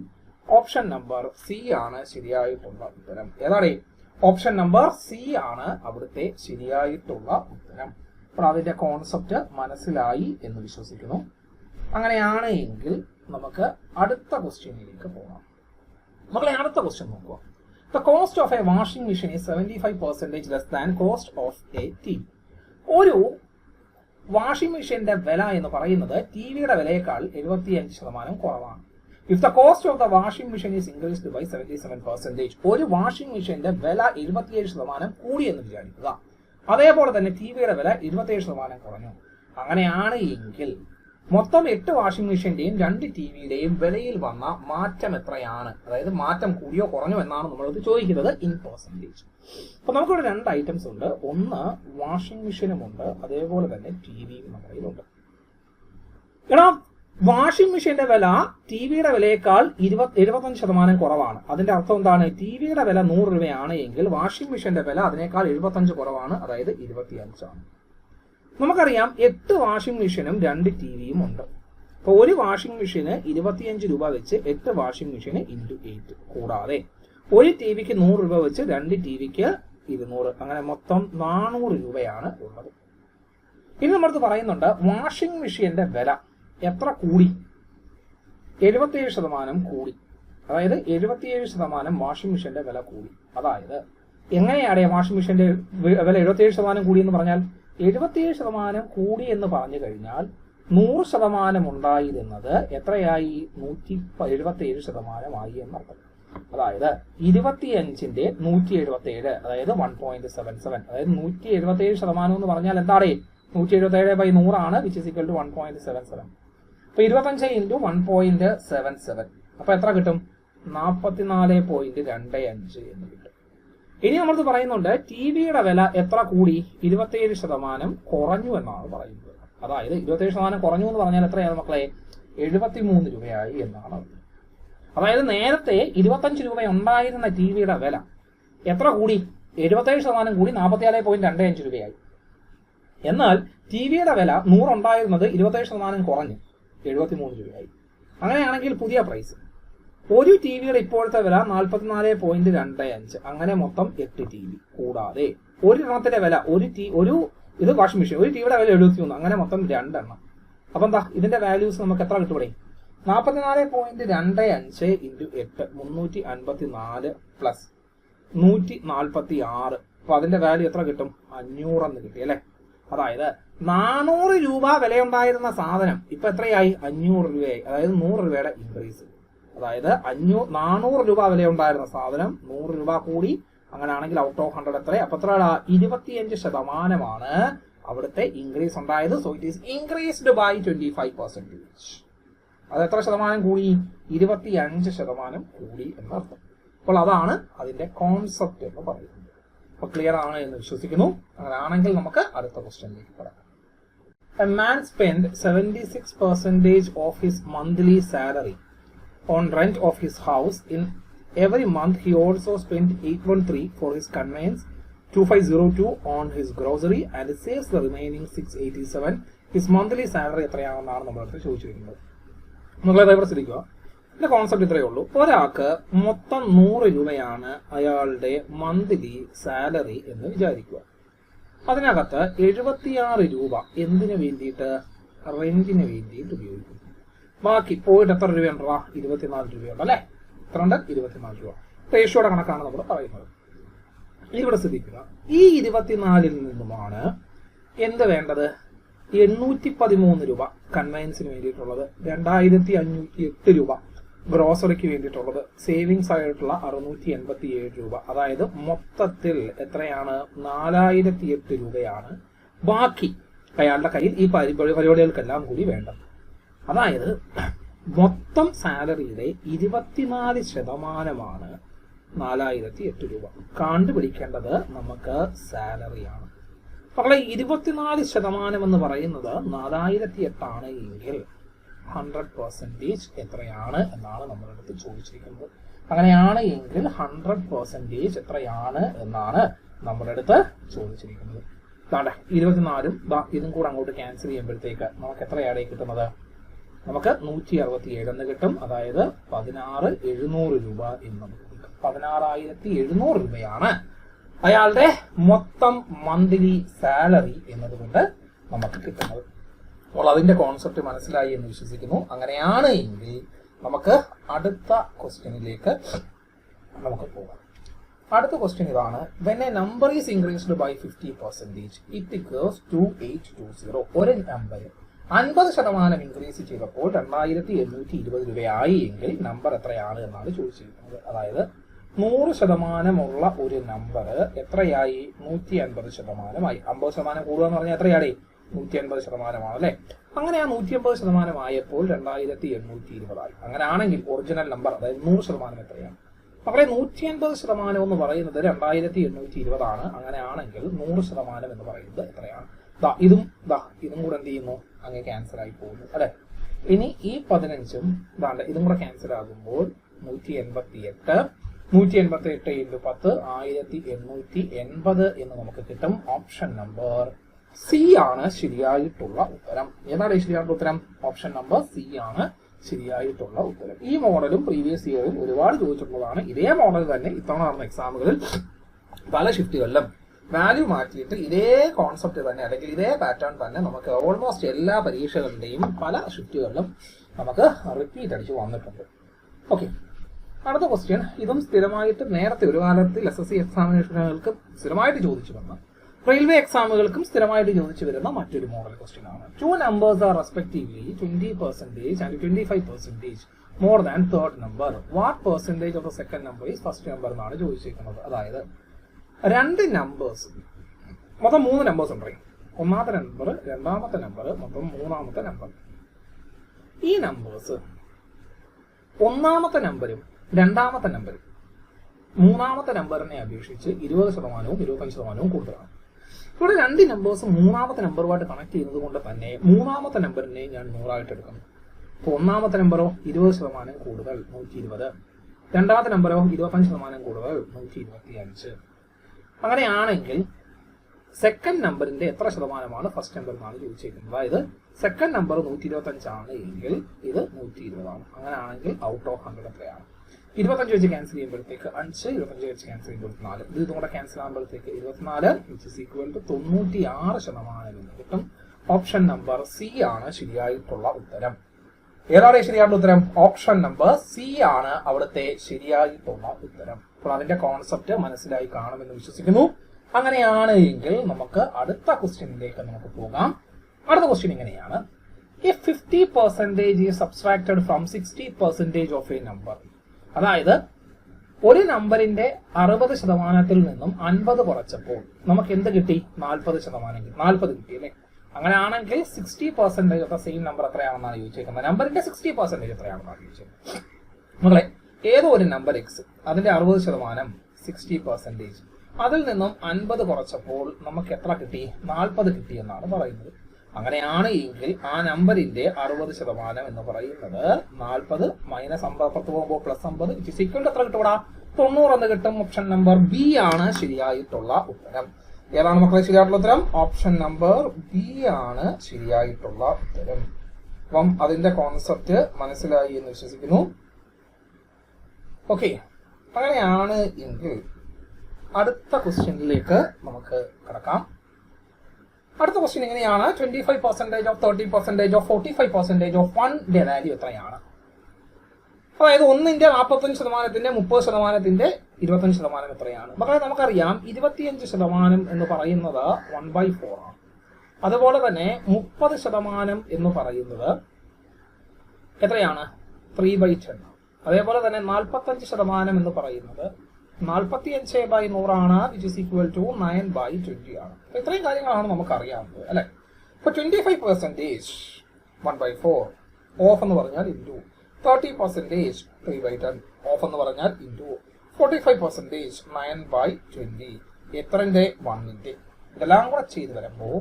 ഓപ്ഷൻ നമ്പർ സി ആണ് ശരിയായിട്ടുള്ള ഉത്തരം. ഏതാണ്? ഓപ്ഷൻ നമ്പർ സി ആണ് അവിടുത്തെ ശരിയായിട്ടുള്ള ഉത്തരം. അപ്പോൾ അതിന്റെ കോൺസെപ്റ്റ് മനസ്സിലായി എന്ന് വിശ്വസിക്കുന്നു. അങ്ങനെയാണ് എങ്കിൽ നമുക്ക് അടുത്ത ക്വസ്റ്റ്യനിലേക്ക് പോകാം. മക്കളെ, അടുത്ത ക്വസ്റ്റ്യൻ നോക്കുക. The cost of a washing machine is 75% less than cost of a TV. ഒരു വാഷിംഗ് മെഷീന്റെ വില എന്ന് പറയുന്നത് ടിവിയുടെ വിലയേക്കാൾ 75% കുറവാണ്. If the cost of the washing machine is increased by 77%, ഒരു വാഷിംഗ് മെഷീന്റെ വില 77% കൂടി എന്ന് വിചാരിക്കുക. അതേപോലെ തന്നെ ടിവിയുടെ വില 27% കുറഞ്ഞു. അങ്ങനെയാണ് എങ്കിൽ മൊത്തം 8 വാഷിംഗ് മെഷീന്റെയും 2 ടിവിയുടെയും വിലയിൽ വന്ന മാറ്റം എത്രയാണ്? അതായത് മാറ്റം കൂടിയോ കുറഞ്ഞോ എന്നാണ് നമ്മളത് ചോദിക്കുന്നത് ഇൻ പെർസെന്റേജ്. അപ്പൊ നമുക്കിവിടെ 2 ഐറ്റംസ് ഉണ്ട്. ഒന്ന് വാഷിംഗ് മെഷീനും ഉണ്ട്, അതേപോലെ തന്നെ ടിവിയും നമ്മുടെ കയ്യിലുണ്ട്. എടാ, വാഷിംഗ് മെഷീന്റെ വില ടിവിയുടെ വിലയേക്കാൾ 75% കുറവാണ്. അതിന്റെ അർത്ഥം എന്താണ്? ടിവിയുടെ വില 100 രൂപയാണ് എങ്കിൽ വാഷിംഗ് മെഷീന്റെ വില അതിനേക്കാൾ 75 കുറവാണ്, അതായത് 25 ആണ്. നമുക്കറിയാം 8 വാഷിംഗ് മെഷീനും 2 ടിവിയും ഉണ്ട്. അപ്പൊ ഒരു വാഷിംഗ് മെഷീന് 25 രൂപ വെച്ച് 8 വാഷിംഗ് മെഷീന് ഇൻറ്റു 8. കൂടാതെ ഒരു ടിവിക്ക് 100 രൂപ വെച്ച് 2 ടിവിക്ക് 200. അങ്ങനെ മൊത്തം 400 രൂപയാണ് ഉള്ളത്. ഇനി നമ്മളടുത്ത് പറയുന്നുണ്ട് വാഷിംഗ് മെഷീന്റെ വില എത്ര കൂടി? 77% കൂടി. അതായത് 77% വാഷിംഗ് മെഷീന്റെ വില കൂടി. അതായത് എങ്ങനെയാണ് വാഷിംഗ് മെഷീന്റെ വില 77% കൂടി എന്ന് പറഞ്ഞാൽ? 77% കൂടി എന്ന് പറഞ്ഞു കഴിഞ്ഞാൽ 100% ഉണ്ടായിരുന്നത് എത്രയായി? 177% ആയി എന്നർത്ഥം. അതായത് 25ന്റെ 177, അതായത് 1.77. അതായത് 177% എന്ന് പറഞ്ഞാൽ എന്താണ്? 177/100 ആണ്, വിച്ച് ഈസ് ഈക്വൽ ടു 1.77. അപ്പൊ 25 ഇൻറ്റു 1.77. അപ്പൊ എത്ര കിട്ടും? 44.25 എന്ന് കിട്ടും. ഇനി നമ്മൾ പറയുന്നുണ്ട് ടിവിയുടെ വില എത്ര കൂടി? 27% കുറഞ്ഞു എന്നാണ് പറയുന്നത്. അതായത് 27% കുറഞ്ഞു എന്ന് പറഞ്ഞാൽ എത്രയാണ് മക്കളെ? 73 രൂപയായി എന്നാണ്. അതായത് നേരത്തെ 25 രൂപ ഉണ്ടായിരുന്ന ടിവിയുടെ വില എത്ര കൂടി? 77% കൂടി 44.25 രൂപയായി. എന്നാൽ ടി വിയുടെ വില 100 ഉണ്ടായിരുന്നത് 27% കുറഞ്ഞു 73 രൂപയായി. അങ്ങനെയാണെങ്കിൽ പുതിയ പ്രൈസ് ഒരു ടി വിയുടെ ഇപ്പോഴത്തെ വില 44.25. അങ്ങനെ മൊത്തം 8 ടി വി. കൂടാതെ ഒരെണ്ണത്തിന്റെ വില ഇത് വാഷിംഗ് മെഷീൻ, ഒരു ടിവിയുടെ വില 73, അങ്ങനെ മൊത്തം 2 എണ്ണം. അപ്പൊ എന്താ ഇതിന്റെ വാല്യൂസ് നമുക്ക് എത്ര കിട്ടും? 44.25 ഇൻറ്റു 8 354 പ്ലസ് 146. അപ്പൊ അതിന്റെ വാല്യൂ എത്ര കിട്ടും? 500 എന്ന് കിട്ടി അല്ലെ. അതായത് 400 രൂപ വിലയുണ്ടായിരുന്ന സാധനം ഇപ്പൊ എത്രയായി? 500 രൂപയായി. അതായത് 100 രൂപയുടെ ഇൻക്രീസ്. അതായത് 400 രൂപ വിലയുണ്ടായിരുന്ന സാധനം 100 രൂപ കൂടി. അങ്ങനെയാണെങ്കിൽ ഔട്ട് ഓഫ് 100 എത്ര? അപ്പൊ എത്ര? 25% അവിടുത്തെ ഇൻക്രീസ് ഉണ്ടായത്. So it is increased by 25%. അത് എത്ര ശതമാനം കൂടി? 25% കൂടി എന്നർത്ഥം. അപ്പോൾ അതാണ് അതിന്റെ കോൺസെപ്റ്റ് എന്ന് പറയുന്നത്. അപ്പൊ ക്ലിയർ ആണ് എന്ന് വിശ്വസിക്കുന്നു. അങ്ങനെയാണെങ്കിൽ നമുക്ക് അടുത്ത ക്വസ്റ്റ്യനിലേക്ക് കടക്കാം. A man spent 76% of his monthly salary on rent of his house. In every month he also spent 813 for his conveyance, 2502 on his grocery, and saves the remaining 687. His monthly salary എത്രയാണെന്നാണ് നമ്മളടുത്ത് ചോദിച്ചിരിക്കുന്നത്. നമ്മളെ ശ്രദ്ധിക്കുക. ഇതിന്റെ concept ഇത്രയേ ഉള്ളൂ. ഒരാൾക്ക് മൊത്തം 100 രൂപയാണ് അയാളുടെ മന്ത്ലി സാലറി എന്ന് വിചാരിക്കുക. അതിനകത്ത് 76 രൂപ എന്തിനു വേണ്ടിയിട്ട്? റെന്റിന് വേണ്ടിയിട്ട് ഉപയോഗിക്കുന്നു. ബാക്കി പോയിട്ട് എത്ര രൂപയുണ്ടോ? 24 രൂപയുണ്ട് അല്ലെ. എത്ര ഉണ്ട്? 24 രൂപ. റേഷ്യോയുടെ കണക്കാണ് നമ്മൾ പറയുന്നത്. ഇവിടെ ശ്രദ്ധിക്കുക. ഈ 24 നിന്നുമാണ് എന്ത് വേണ്ടത്? 813 രൂപ കൺവെയൻസിന് വേണ്ടിയിട്ടുള്ളത്, 2508 രൂപ ഗ്രോസറിക്ക് വേണ്ടിയിട്ടുള്ളത്, സേവിങ്സ് ആയിട്ടുള്ള 687 രൂപ. അതായത് മൊത്തത്തിൽ എത്രയാണ്? 4008 രൂപയാണ് ബാക്കി അയാളുടെ കയ്യിൽ ഈ പരിപാടികൾക്കെല്ലാം കൂടി വേണ്ടത്. അതായത് മൊത്തം സാലറിയുടെ 24% 4008 രൂപ. കണ്ടുപിടിക്കേണ്ടത് നമുക്ക് സാലറിയാണ്. മക്കളെ 24% എന്ന് പറയുന്നത് 4008 ആണ് എങ്കിൽ 100% എത്രയാണ് എന്നാണ് നമ്മുടെ അടുത്ത് ചോദിച്ചിരിക്കുന്നത്. അങ്ങനെയാണ് എങ്കിൽ 100% എത്രയാണ് എന്നാണ് നമ്മുടെ അടുത്ത് ചോദിച്ചിരിക്കുന്നത്. 24 ഇതും കൂടെ അങ്ങോട്ട് ക്യാൻസൽ ചെയ്യുമ്പോഴത്തേക്ക് നമുക്ക് എത്രയാണ് കിട്ടുന്നത്? നമുക്ക് 167 എന്ന് കിട്ടും. അതായത് 16700 രൂപ എന്ന് നമുക്ക് കിട്ടും. 16700 രൂപയാണ് അയാളുടെ മൊത്തം മന്ത്ലി സാലറി എന്നതുകൊണ്ട് നമുക്ക് കിട്ടുന്നത്. അപ്പോൾ അതിന്റെ കോൺസെപ്റ്റ് മനസ്സിലായി എന്ന് വിശ്വസിക്കുന്നു. അങ്ങനെയാണ് എങ്കിൽ നമുക്ക് അടുത്ത ക്വസ്റ്റ്യനിലേക്ക് നമുക്ക് പോകാം. അടുത്ത ക്വസ്റ്റ്യൻ ഇതാണ്. When a number is increased by 50%, it equals 2820. ഒരു നമ്പർ 50% ഇൻക്രീസ് ചെയ്തപ്പോൾ 2820 രൂപയായി എങ്കിൽ നമ്പർ എത്രയാണ് എന്നാണ് ചോദിച്ചിരിക്കുന്നത്. അതായത് 100% ഉള്ള ഒരു നമ്പർ എത്രയായി? 150%. 50% കൂടുക എന്ന് പറഞ്ഞാൽ എത്രയാടി? 150% അല്ലെ. അങ്ങനെ ആ 150% ആയപ്പോൾ 2820 ആയി. അങ്ങനെയാണെങ്കിൽ ഒറിജിനൽ നമ്പർ അതായത് 100% എത്രയാണ്? മക്കളെ 150% എന്ന് പറയുന്നത് 2820 ആണ്. അങ്ങനെയാണെങ്കിൽ 100% എന്ന് പറയുന്നത് എത്രയാണ്? ഇതും കൂടെ എന്ത് ചെയ്യുന്നു? അങ്ങ് ക്യാൻസൽ ആയി പോകുന്നു അല്ലെ. ഇനി ഈ 15ഉം ഇതും കൂടെ ക്യാൻസൽ ആകുമ്പോൾ 188 × 10 1880 എന്ന് നമുക്ക് കിട്ടും. ഓപ്ഷൻ നമ്പർ സി ആണ് ശരിയായിട്ടുള്ള ഉത്തരം. ഏതാണ് ശരിയായിട്ടുള്ള ഉത്തരം? ഓപ്ഷൻ നമ്പർ സി ആണ് ശരിയായിട്ടുള്ള ഉത്തരം. ഈ മോഡലും പ്രീവിയസ് ഇയറിൽ ഒരുപാട് ചോദിച്ചിട്ടുള്ളതാണ്. ഇതേ മോഡൽ തന്നെ ഇത്തവണ നടന്ന എക്സാമുകളിൽ പല ഷിഫ്റ്റുകളിലും വാല്യൂ മാറ്റിയിട്ട് ഇതേ കോൺസെപ്റ്റ് തന്നെ അല്ലെങ്കിൽ ഇതേ പാറ്റേൺ തന്നെ നമുക്ക് ഓൾമോസ്റ്റ് എല്ലാ പരീക്ഷകളുടെയും പല ഷിഫ്റ്റുകളിലും നമുക്ക് റിപ്പീറ്റ് അടിച്ച് വന്നിട്ടുണ്ട്. ഓക്കെ, അടുത്ത ക്വസ്റ്റ്യൻ. ഇതും സ്ഥിരമായിട്ട് നേരത്തെ ഒരു കാലത്തിൽ SSC എക്സാമിനേഷനുകൾക്ക് സ്ഥിരമായിട്ട് ചോദിച്ചു വന്ന, റെയിൽവേ എക്സാമുകൾക്കും സ്ഥിരമായിട്ട് ചോദിച്ചു വരുന്ന മറ്റൊരു മോഡൽ ക്വസ്റ്റ്യൻ ആണ്. 2 numbers are respectively 20% and 25% more than third number. What percentage of the second number is first number എന്നാണ് ചോദിച്ചിരിക്കുന്നത്. അതായത് 2 നമ്പേഴ്സ്, മൊത്തം 3 നമ്പേഴ്സ് ഉണ്ട്. ഒന്നാമത്തെ നമ്പർ, രണ്ടാമത്തെ നമ്പർ, മൊത്തം 3ാമത്തെ നമ്പർ. ഈ നമ്പേഴ്സ് ഒന്നാമത്തെ നമ്പരും രണ്ടാമത്തെ നമ്പരും 3ാമത്തെ നമ്പറിനെ അപേക്ഷിച്ച് 20%വും 25%വും കൂടുതലാണ്. ഇവിടെ 2 നമ്പേഴ്സ് 3ാമത്തെ നമ്പറുമായിട്ട് കണക്ട് ചെയ്യുന്നത് കൊണ്ട് തന്നെ 3ാമത്തെ നമ്പറിനെ ഞാൻ 100 എടുക്കണം. അപ്പോൾ ഒന്നാമത്തെ നമ്പറോ 20% കൂടുതൽ 120, രണ്ടാമത്തെ നമ്പറോ 25% കൂടുതൽ 125. അങ്ങനെയാണെങ്കിൽ സെക്കൻഡ് നമ്പറിന്റെ എത്ര ശതമാനമാണ് ഫസ്റ്റ് നമ്പർ എന്നാണ് ചോദിച്ചിരിക്കുന്നത്. അതായത് സെക്കൻഡ് നമ്പർ 125 ആണ് എങ്കിൽ ഇത് 120 ആണ്. അങ്ങനെയാണെങ്കിൽ ഔട്ട് ഓഫ് 100 എത്രയാണ്? 25 വെച്ച് ക്യാൻസൽ ചെയ്യുമ്പോഴത്തേക്ക് 5, 25 വെച്ച് ക്യാൻസൽ ചെയ്യുമ്പോൾ 4, ഇത് ഇതുകൂടെ ക്യാൻസൽ ആകുമ്പോഴത്തേക്ക് 24 which is equal to 96% എന്ന് കിട്ടും. ഓപ്ഷൻ നമ്പർ സി ആണ് ശരിയായിട്ടുള്ള ഉത്തരം. ഏതാണ് ശരിയായിട്ടുള്ള ഉത്തരം? ഓപ്ഷൻ നമ്പർ സി ആണ് അവിടുത്തെ ശരിയായിട്ടുള്ള ഉത്തരം. അപ്പോൾ അതിന്റെ കോൺസെപ്റ്റ് മനസ്സിലായി കാണുമെന്ന് വിശ്വസിക്കുന്നു. അങ്ങനെയാണ് എങ്കിൽ നമുക്ക് അടുത്ത ക്വസ്റ്റ്യനിലേക്ക് നമുക്ക് പോകാം. അടുത്ത ക്വസ്റ്റ്യൻ ഇങ്ങനെയാണ്: if 50% is subtracted from 60% of a number, അതായത് ഒരു നമ്പറിന്റെ 60% നിന്നും 50 കുറച്ചപ്പോൾ നമുക്ക് എന്ത് കിട്ടി? 40% കിട്ടി അല്ലേ? അങ്ങനെയാണെങ്കിൽ 60% ഓഫ് ദ സെയിം നമ്പർ എത്രയാണെന്നാണ് ചോദിച്ചേക്കുന്നത്. നമ്പറിന്റെ 60% എത്രയാണെന്നാണ് ചോദിച്ചേക്കുന്നത്. മക്കളെ, ഏതോ ഒരു നമ്പർ എക്സ്, അതിന്റെ 60% 60%, അതിൽ നിന്നും 50 കുറച്ചപ്പോൾ നമുക്ക് എത്ര കിട്ടി? 40 കിട്ടി എന്നാണ് പറയുന്നത്. അങ്ങനെയാണ് എങ്കിൽ ആ നമ്പറിന്റെ 60% എന്ന് പറയുന്നത് 40 മൈനസ് 50 പുറത്ത് പോകുമ്പോൾ +50 ഇക്വൽ എത്ര കിട്ടൂടാ? 90 എന്ന് കിട്ടും. ഓപ്ഷൻ നമ്പർ ബി ആണ് ശരിയായിട്ടുള്ള ഉത്തരം. ഏതാണ് മക്കളെ ശരിയായിട്ടുള്ള ഉത്തരം? ഓപ്ഷൻ നമ്പർ ബി ആണ് ശരിയായിട്ടുള്ള ഉത്തരം. അപ്പം അതിന്റെ കോൺസെപ്റ്റ് മനസ്സിലായി എന്ന് വിശ്വസിക്കുന്നു. ഓക്കെ, അങ്ങനെയാണ് എങ്കിൽ അടുത്ത ക്വസ്റ്റ്യനിലേക്ക് നമുക്ക് കടക്കാം. അടുത്ത ക്വസ്റ്റ്യൻ എങ്ങനെയാണ്? 25% ഓഫ് 30% ഓഫ് 45% ഓഫ് 1ന്റെ വാല്യൂ എത്രയാണ്? അതായത് 1ന്റെ 45%, 30%, 25% എത്രയാണ്? മക്കളെ, നമുക്കറിയാം 25% എന്ന് പറയുന്നത് 1/4 ആണ്. അതുപോലെ തന്നെ 30% എന്ന് പറയുന്നത് എത്രയാണ്? 3/10. അതേപോലെ തന്നെ 45% എന്ന് പറയുന്നത് 45/100 ആണ്, which is equal to 9/20 ആണ്. ഇത്രയും കാര്യങ്ങളാണ് നമുക്ക് അറിയാവുന്നത് അല്ലെ? ഇപ്പൊ 25% 1/4 ഓഫ് എന്ന് പറഞ്ഞാൽ ഇൻറ്റു 30% 3/10 ഓഫ് എന്ന് പറഞ്ഞാൽ ഇൻറ്റു 45% 9/20 എത്രന്റെ 1ന്റെ ഇതെല്ലാം കൂടെ ചെയ്ത് വരുമ്പോൾ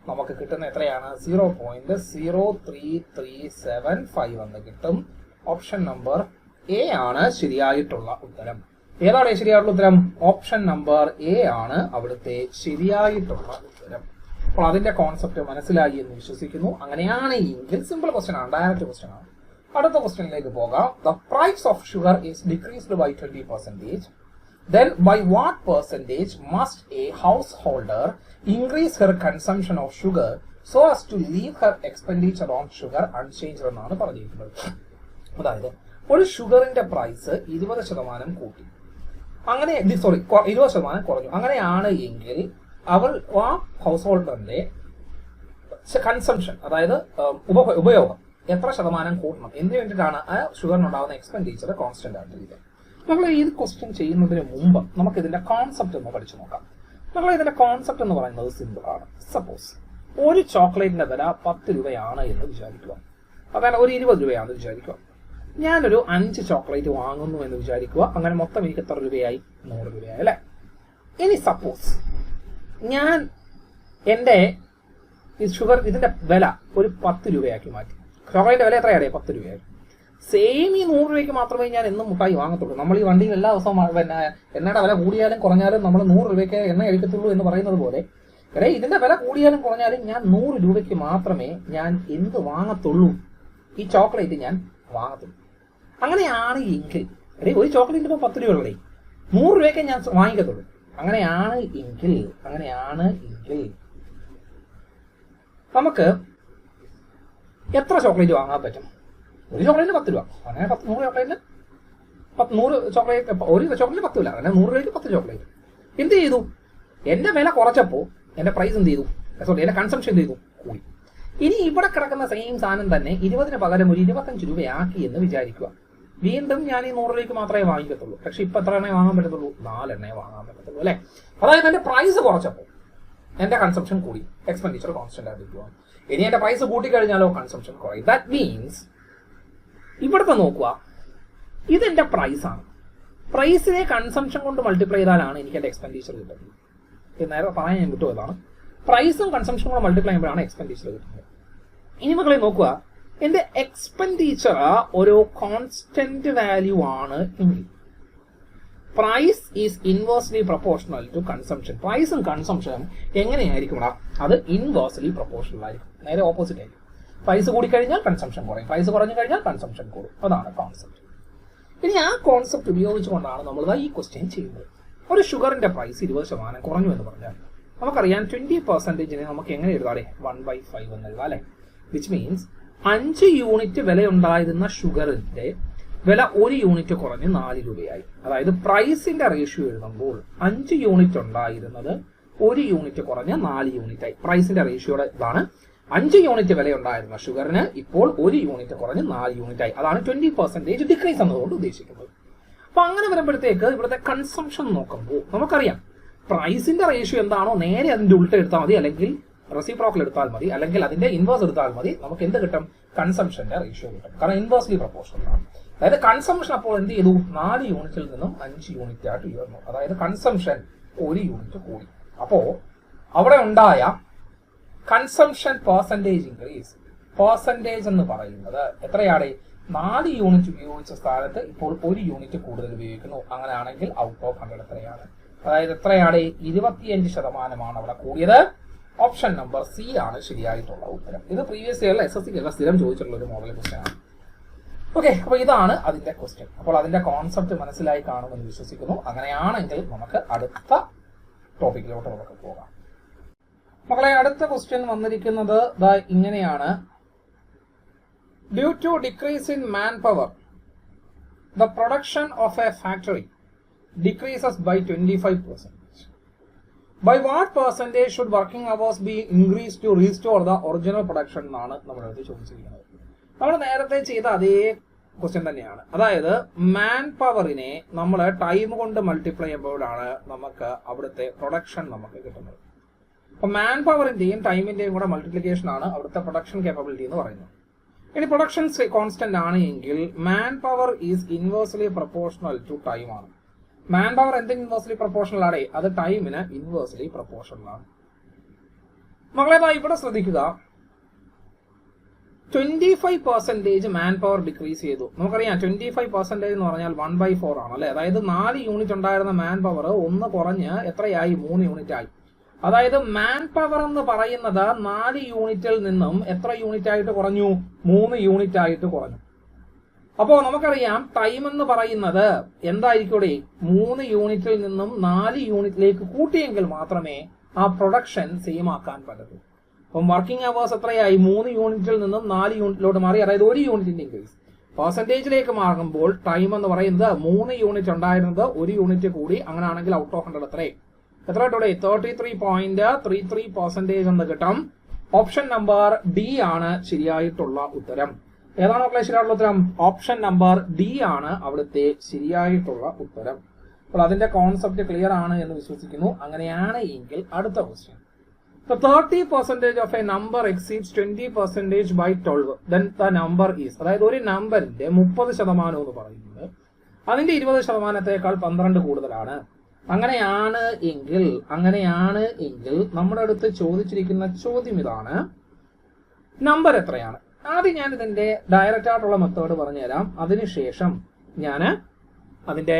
നമുക്ക് കിട്ടുന്ന എത്രയാണ്? 0.03375 എന്ന് കിട്ടും. ഓപ്ഷൻ നമ്പർ എ ആണ് ശരിയായിട്ടുള്ള ഉത്തരം. ഏതാണ് ശരിയായിട്ടുള്ള ഉത്തരം? ഓപ്ഷൻ നമ്പർ എ ആണ് അവിടുത്തെ ശരിയായിട്ടുള്ള ഉത്തരം. അപ്പോൾ അതിന്റെ കോൺസെപ്റ്റ് മനസ്സിലായി എന്ന് വിശ്വസിക്കുന്നു. അങ്ങനെയാണ് എങ്കിൽ സിമ്പിൾ ക്വസ്റ്റ്യൻ ആണ്, ഡയറക്റ്റ് ക്വസ്റ്റ്യൻ ആണ്. അടുത്ത ക്വസ്റ്റ്യനിലേക്ക് പോകാം. The price of sugar is decreased by 20%. Then by what percentage must a householder increase her consumption of sugar so as to leave her expenditure on sugar unchanged എന്നാണ് പറഞ്ഞിരിക്കുന്നത്. അതായത് ഒരു ഷുഗറിന്റെ പ്രൈസ് 20% കൂട്ടി, അങ്ങനെ 20% കുറഞ്ഞു. അങ്ങനെയാണ് എങ്കിൽ അവൾ ആ ഹൗസ് ഹോൾഡറിന്റെ കൺസംഷൻ, അതായത് ഉപയോഗം എത്ര ശതമാനം കൂട്ടണം? എന്തിനു വേണ്ടിയിട്ടാണ്? ആ ഷുഗറിനുണ്ടാകുന്ന എക്സ്പെൻഡിച്ചർ കോൺസ്റ്റന്റ് ആയിട്ടിരിക്കുക. നമ്മൾ ഈ ക്വസ്റ്റ്യൻ ചെയ്യുന്നതിന് മുമ്പ് നമുക്ക് ഇതിന്റെ കോൺസെപ്റ്റ് ഒന്ന് പഠിച്ചു നോക്കാം. നമ്മൾ ഇതിന്റെ കോൺസെപ്റ്റ് എന്ന് പറയുന്നത് സിമ്പിൾ ആണ്. സപ്പോസ് ഒരു ചോക്ലേറ്റിന്റെ വില 10 രൂപയാണ് എന്ന് വിചാരിക്കുക, അതായത് ഒരു 20 രൂപയാണെന്ന് വിചാരിക്കുക. ഞാനൊരു 5 ചോക്ലേറ്റ് വാങ്ങുന്നു എന്ന് വിചാരിക്കുക. അങ്ങനെ മൊത്തം എനിക്ക് എത്ര രൂപയായി? 100 രൂപയായി അല്ലെ? ഇനി സപ്പോസ് ഞാൻ എന്റെ ഷുഗർ ഇതിന്റെ വില ഒരു 10 രൂപയാക്കി മാറ്റി. ചോക്ലേറ്റിന്റെ വില എത്രയാണ്? 10 രൂപയായി. സെയിം ഈ 100 രൂപയ്ക്ക് മാത്രമേ ഞാൻ എന്നും മുട്ടായി വാങ്ങത്തുള്ളൂ. നമ്മൾ ഈ വണ്ടിയിൽ എല്ലാ ദിവസവും പിന്നെ എണ്ണയുടെ വില കൂടിയാലും കുറഞ്ഞാലും നമ്മൾ 100 രൂപയ്ക്ക് എണ്ണ കഴിക്കത്തുള്ളൂ എന്ന് പറയുന്നത് പോലെ ഇതിന്റെ വില കൂടിയാലും കുറഞ്ഞാലും ഞാൻ 100 രൂപയ്ക്ക് മാത്രമേ ഞാൻ എന്ത് വാങ്ങത്തുള്ളൂ? ഈ ചോക്ലേറ്റ് ഞാൻ വാങ്ങത്തുള്ളൂ. അങ്ങനെയാണ് എങ്കിൽ ഒരു ചോക്ലേറ്റ് ഇപ്പൊ 10 രൂപയുള്ളേ, 100 രൂപയ്ക്ക് ഞാൻ വാങ്ങിക്കത്തുള്ളൂ. അങ്ങനെയാണ് എങ്കിൽ നമുക്ക് എത്ര ചോക്ലേറ്റ് വാങ്ങാൻ പറ്റും? ഒരു ചോക്ലേറ്റിന് 10 രൂപ. അങ്ങനെ 100 ചോക്ലേറ്റിന് 100 ചോക്ലേറ്റ്, ഒരു ചോക്ലേറ്റ് 10 രൂപ. അങ്ങനെ 100 രൂപയ്ക്ക് 10 ചോക്ലേറ്റ്. എന്ത് ചെയ്തു? എന്റെ വില കുറച്ചപ്പോൾ എന്റെ പ്രൈസ് എന്ത് ചെയ്തു? എന്റെ കൺസംഷൻ എന്ത് ചെയ്തു? കൂടി. ഇനി ഇവിടെ കിടക്കുന്ന സെയിം സാധനം തന്നെ 20ന് പകരം ഒരു 25 രൂപയാക്കി എന്ന് വിചാരിക്കുക. വീണ്ടും ഞാൻ ഈ 100 രൂപയ്ക്ക് മാത്രമേ വാങ്ങിക്കത്തുള്ളൂ. പക്ഷെ ഇപ്പൊ എത്ര എണ്ണയെ വാങ്ങാൻ പറ്റത്തുള്ളൂ? 4 എണ്ണയെ വാങ്ങാൻ പറ്റത്തുള്ളൂ അല്ലെ? അതായത് എന്റെ പ്രൈസ് കുറച്ചപ്പോൾ എന്റെ കൺസംഷൻ കൂടി, എക്സ്പെൻഡിച്ചർ കോൺസ്റ്റന്റ് ആയിട്ട്. ഇനി എന്റെ പ്രൈസ് കൂട്ടിക്കഴിഞ്ഞാലോ കൺസംഷൻ കുറയും. ദാറ്റ് മീൻസ് ഇവിടുത്തെ നോക്കുക, ഇതെന്റെ പ്രൈസ് ആണ്. പ്രൈസിനെ കൺസംഷൻ കൊണ്ട് മൾട്ടിപ്ലൈ ചെയ്താലാണ് എനിക്ക് എന്റെ എക്സ്പെൻഡിച്ചർ കിട്ടുന്നത്. നേരെ പറയാൻ ഞാൻ വിട്ടുപോയതാണ്. പ്രൈസും കൺസംഷനും കൂടെ മൾട്ടിപ്ലൈ ചെയ്യുമ്പോഴാണ് എക്സ്പെൻഡിച്ചർ കിട്ടുന്നത്. ഇനി മക്കളെ നോക്കുക, എന്റെ എക്സ്പെൻഡിച്ചർ ഒരു കോൺസ്റ്റന്റ് വാല്യൂ ആണ് എങ്കിൽ price is inversely proportional to consumption. പ്രൈസും കൺസംഷനും എങ്ങനെയായിരിക്കും? അത് ഇൻവേഴ്സ്ലി പ്രൊപ്പോർഷണൽ ആയിരിക്കും, നേരെ ഓപ്പോസിറ്റ് ആയിരിക്കും. പ്രൈസ് കൂടിക്കഴിഞ്ഞാൽ കൺസംഷൻ കുറയും, പ്രൈസ് കുറഞ്ഞു കഴിഞ്ഞാൽ കൺസംഷൻ കൂടും. അതാണ് കോൺസെപ്റ്റ്. ഇനി ആ കോൺസെപ്റ്റ് ഉപയോഗിച്ചുകൊണ്ടാണ് നമ്മൾ ഈ ക്വസ്റ്റ്യൻ ചെയ്യുന്നത്. ഒരു ഷുഗറിന്റെ പ്രൈസ് 20% കുറഞ്ഞു എന്ന് പറഞ്ഞാൽ നമുക്കറിയാം 20% നമുക്ക് എങ്ങനെ എഴുതാതെ 1/5 എന്ന് എഴുതാം അല്ലെ. വിച്ച് മീൻസ് 5 യൂണിറ്റ് വിലയുണ്ടായിരുന്ന ഷുഗറിന്റെ വില 1 യൂണിറ്റ് കുറഞ്ഞ് 4 രൂപയായി. അതായത് പ്രൈസിന്റെ റേഷ്യോ എഴുതുമ്പോൾ 5 യൂണിറ്റ് ഉണ്ടായിരുന്നത് 1 യൂണിറ്റ് കുറഞ്ഞ് 4 യൂണിറ്റ് ആയി. പ്രൈസിന്റെ റേഷ്യോയുടെ ഇതാണ്. 5 യൂണിറ്റ് വിലയുണ്ടായിരുന്ന ഷുഗറിന് ഇപ്പോൾ 1 യൂണിറ്റ് കുറഞ്ഞ് 4 യൂണിറ്റ് ആയി. അതാണ് 20% ഡിക്രീസ് എന്നതുകൊണ്ട് ഉദ്ദേശിക്കുന്നത്. അപ്പൊ അങ്ങനെ വരുമ്പോഴത്തേക്ക് ഇവിടുത്തെ കൺസംഷൻ നോക്കുമ്പോൾ നമുക്കറിയാം പ്രൈസിന്റെ റേഷ്യോ എന്താണോ നേരെ അതിന്റെ ഉൾട്ട എടുത്താൽ മതി, അല്ലെങ്കിൽ റെസിപ്രോക്കൽ എടുത്താൽ മതി, അല്ലെങ്കിൽ അതിന്റെ ഇൻവേഴ്സ് എടുത്താൽ മതി. നമുക്ക് എന്ത് കിട്ടും? കൺസംഷന്റെ റേഷ്യോ കിട്ടും. കാരണം ഇൻവേഴ്സ്ലി പ്രൊപ്പോർഷണൽ ആണ്. അതായത് കൺസംഷൻ അപ്പോൾ എന്ത് ചെയ്തു? 4 യൂണിറ്റിൽ നിന്നും 5 യൂണിറ്റ് ആയിട്ട് ഉയർന്നു. അതായത് കൺസംഷൻ 1 യൂണിറ്റ് കൂടി. അപ്പോ അവിടെ ഉണ്ടായ കൺസംഷൻ പെർസെന്റേജ് ഇൻക്രീസ്, പെർസെന്റേജ് എന്ന് പറയുന്നത് എത്രയാണ്? 4 യൂണിറ്റ് ഉപയോഗിച്ച സ്ഥാനത്ത് ഇപ്പോൾ 1 യൂണിറ്റ് കൂടുതൽ ഉപയോഗിക്കുന്നു. അങ്ങനെയാണെങ്കിൽ ഔട്ട് ഓഫ് 100 എത്രയാണ്? അതായത് എത്രയാണ്? 25% അവിടെ കൂടിയത്. ഓപ്ഷൻ നമ്പർ സി ആണ് ശരിയായിട്ടുള്ള ഉത്തരം. ഇത് പ്രീവിയസ് ഇയറിൽ SSC സ്ഥിരം ചോദിച്ചിട്ടുള്ള ഒരു മോഡൽ ക്വസ്റ്റ്യൻ ആണ്. ഓക്കെ, അപ്പൊ ഇതാണ് അതിന്റെ ക്വസ്റ്റ്യൻ. അപ്പോൾ അതിന്റെ കോൺസെപ്റ്റ് മനസ്സിലായി കാണുമെന്ന് വിശ്വസിക്കുന്നു. അങ്ങനെയാണെങ്കിൽ നമുക്ക് അടുത്ത ടോപ്പിക്കിലോട്ട് നമുക്ക് പോകാം. മക്കളെ, അടുത്ത ക്വസ്റ്റ്യൻ വന്നിരിക്കുന്നത് ഇങ്ങനെയാണ്. Due to decrease in manpower the production of a factory decreases by 25%. By what percentage should working hours be increased to restore the original production എന്നാണ് നമ്മളടുത്ത് ചോദിച്ചിരിക്കുന്നത്. നമ്മൾ നേരത്തെ ചെയ്ത അതേ ക്വസ്റ്റ്യൻ തന്നെയാണ്. അതായത് മാൻ പവറിനെ നമ്മൾ ടൈം കൊണ്ട് മൾട്ടിപ്ലൈ ചെയ്യുമ്പോഴാണ് നമുക്ക് അവിടുത്തെ പ്രൊഡക്ഷൻ നമുക്ക് കിട്ടുന്നത്. അപ്പൊ മാൻ പവറിന്റെയും ടൈമിന്റെയും കൂടെ മൾട്ടിപ്ലിക്കേഷൻ ആണ് അവിടുത്തെ പ്രൊഡക്ഷൻ കേപ്പബിലിറ്റി എന്ന് പറയുന്നത്. ഇനി പ്രൊഡക്ഷൻ കോൺസ്റ്റന്റ് ആണ് എങ്കിൽ manpower is inversely proportional to time ആണ്. മാൻ പവർ എന്തിന് ഇൻവേഴ്സ്ലി പ്രൊപ്പോർഷണൽ ആണ്? അത് ടൈമിന് ഇൻവേഴ്സ്ലി പ്രൊപ്പോർഷണൽ ആണ്. മകളെ, ഇവിടെ ശ്രദ്ധിക്കുക. 25% മാൻ പവർ ഡിക്രീസ് ചെയ്തു. നമുക്കറിയാം 25% എന്ന് പറഞ്ഞാൽ 1/4 ആണ് അല്ലെ. അതായത് 4 യൂണിറ്റ് ഉണ്ടായിരുന്ന മാൻ പവർ 1 കുറഞ്ഞ് എത്രയായി? 3 യൂണിറ്റ് ആയി. അതായത് മാൻ പവർ എന്ന് പറയുന്നത് 4 യൂണിറ്റിൽ നിന്നും എത്ര യൂണിറ്റ് ആയിട്ട് കുറഞ്ഞു? 3 യൂണിറ്റ് ആയിട്ട് കുറഞ്ഞു. അപ്പോ നമുക്കറിയാം ടൈം എന്ന് പറയുന്നത് എന്തായിരിക്കും? 3 യൂണിറ്റിൽ നിന്നും 4 യൂണിറ്റിലേക്ക് കൂട്ടിയെങ്കിൽ മാത്രമേ ആ പ്രൊഡക്ഷൻ സെയിം ആക്കാൻ പറ്റൂ. അപ്പം വർക്കിംഗ് അവേഴ്സ് എത്രയായി? 3 യൂണിറ്റിൽ നിന്നും 4 യൂണിറ്റിലോട്ട് മാറി. അതായത് 1 യൂണിറ്റിന്റെ ഇൻക്രീസ്. പെർസെന്റേജിലേക്ക് മാറുമ്പോൾ ടൈം എന്ന് പറയുന്നത് 3 യൂണിറ്റ് ഉണ്ടായിരുന്നത് 1 യൂണിറ്റ് കൂടി. അങ്ങനെയാണെങ്കിൽ ഔട്ട് ഓഫ് 100 എത്ര കിട്ടും? 33.33% എന്ന് കിട്ടും. ഓപ്ഷൻ നമ്പർ ഡി ആണ് ശരിയായിട്ടുള്ള ഉത്തരം. ഏതാണ് മക്കളെ ശരിയായിട്ടുള്ള ഉത്തരം? ഓപ്ഷൻ നമ്പർ ഡി ആണ് അവിടുത്തെ ശരിയായിട്ടുള്ള ഉത്തരം. അപ്പോൾ അതിന്റെ കോൺസെപ്റ്റ് ക്ലിയർ ആണ് എന്ന് വിശ്വസിക്കുന്നു. അങ്ങനെയാണ് എങ്കിൽ അടുത്ത question. 30% of a number exceeds 20% by 12, then the number is. അതായത് ഒരു നമ്പറിന്റെ 30% എന്ന് പറയുന്നത് അതിന്റെ 20%-ത്തേക്കാൾ 12 കൂടുതലാണ്. അങ്ങനെയാണ് എങ്കിൽ നമ്മുടെ അടുത്ത് ചോദിച്ചിരിക്കുന്ന ചോദ്യം ഇതാണ്: നമ്പർ എത്രയാണ്? ആദ്യം ഞാൻ ഇതിന്റെ ഡയറക്റ്റ് ആയിട്ടുള്ള മെത്തേഡ് പറഞ്ഞുതരാം. അതിനുശേഷം ഞാൻ അതിന്റെ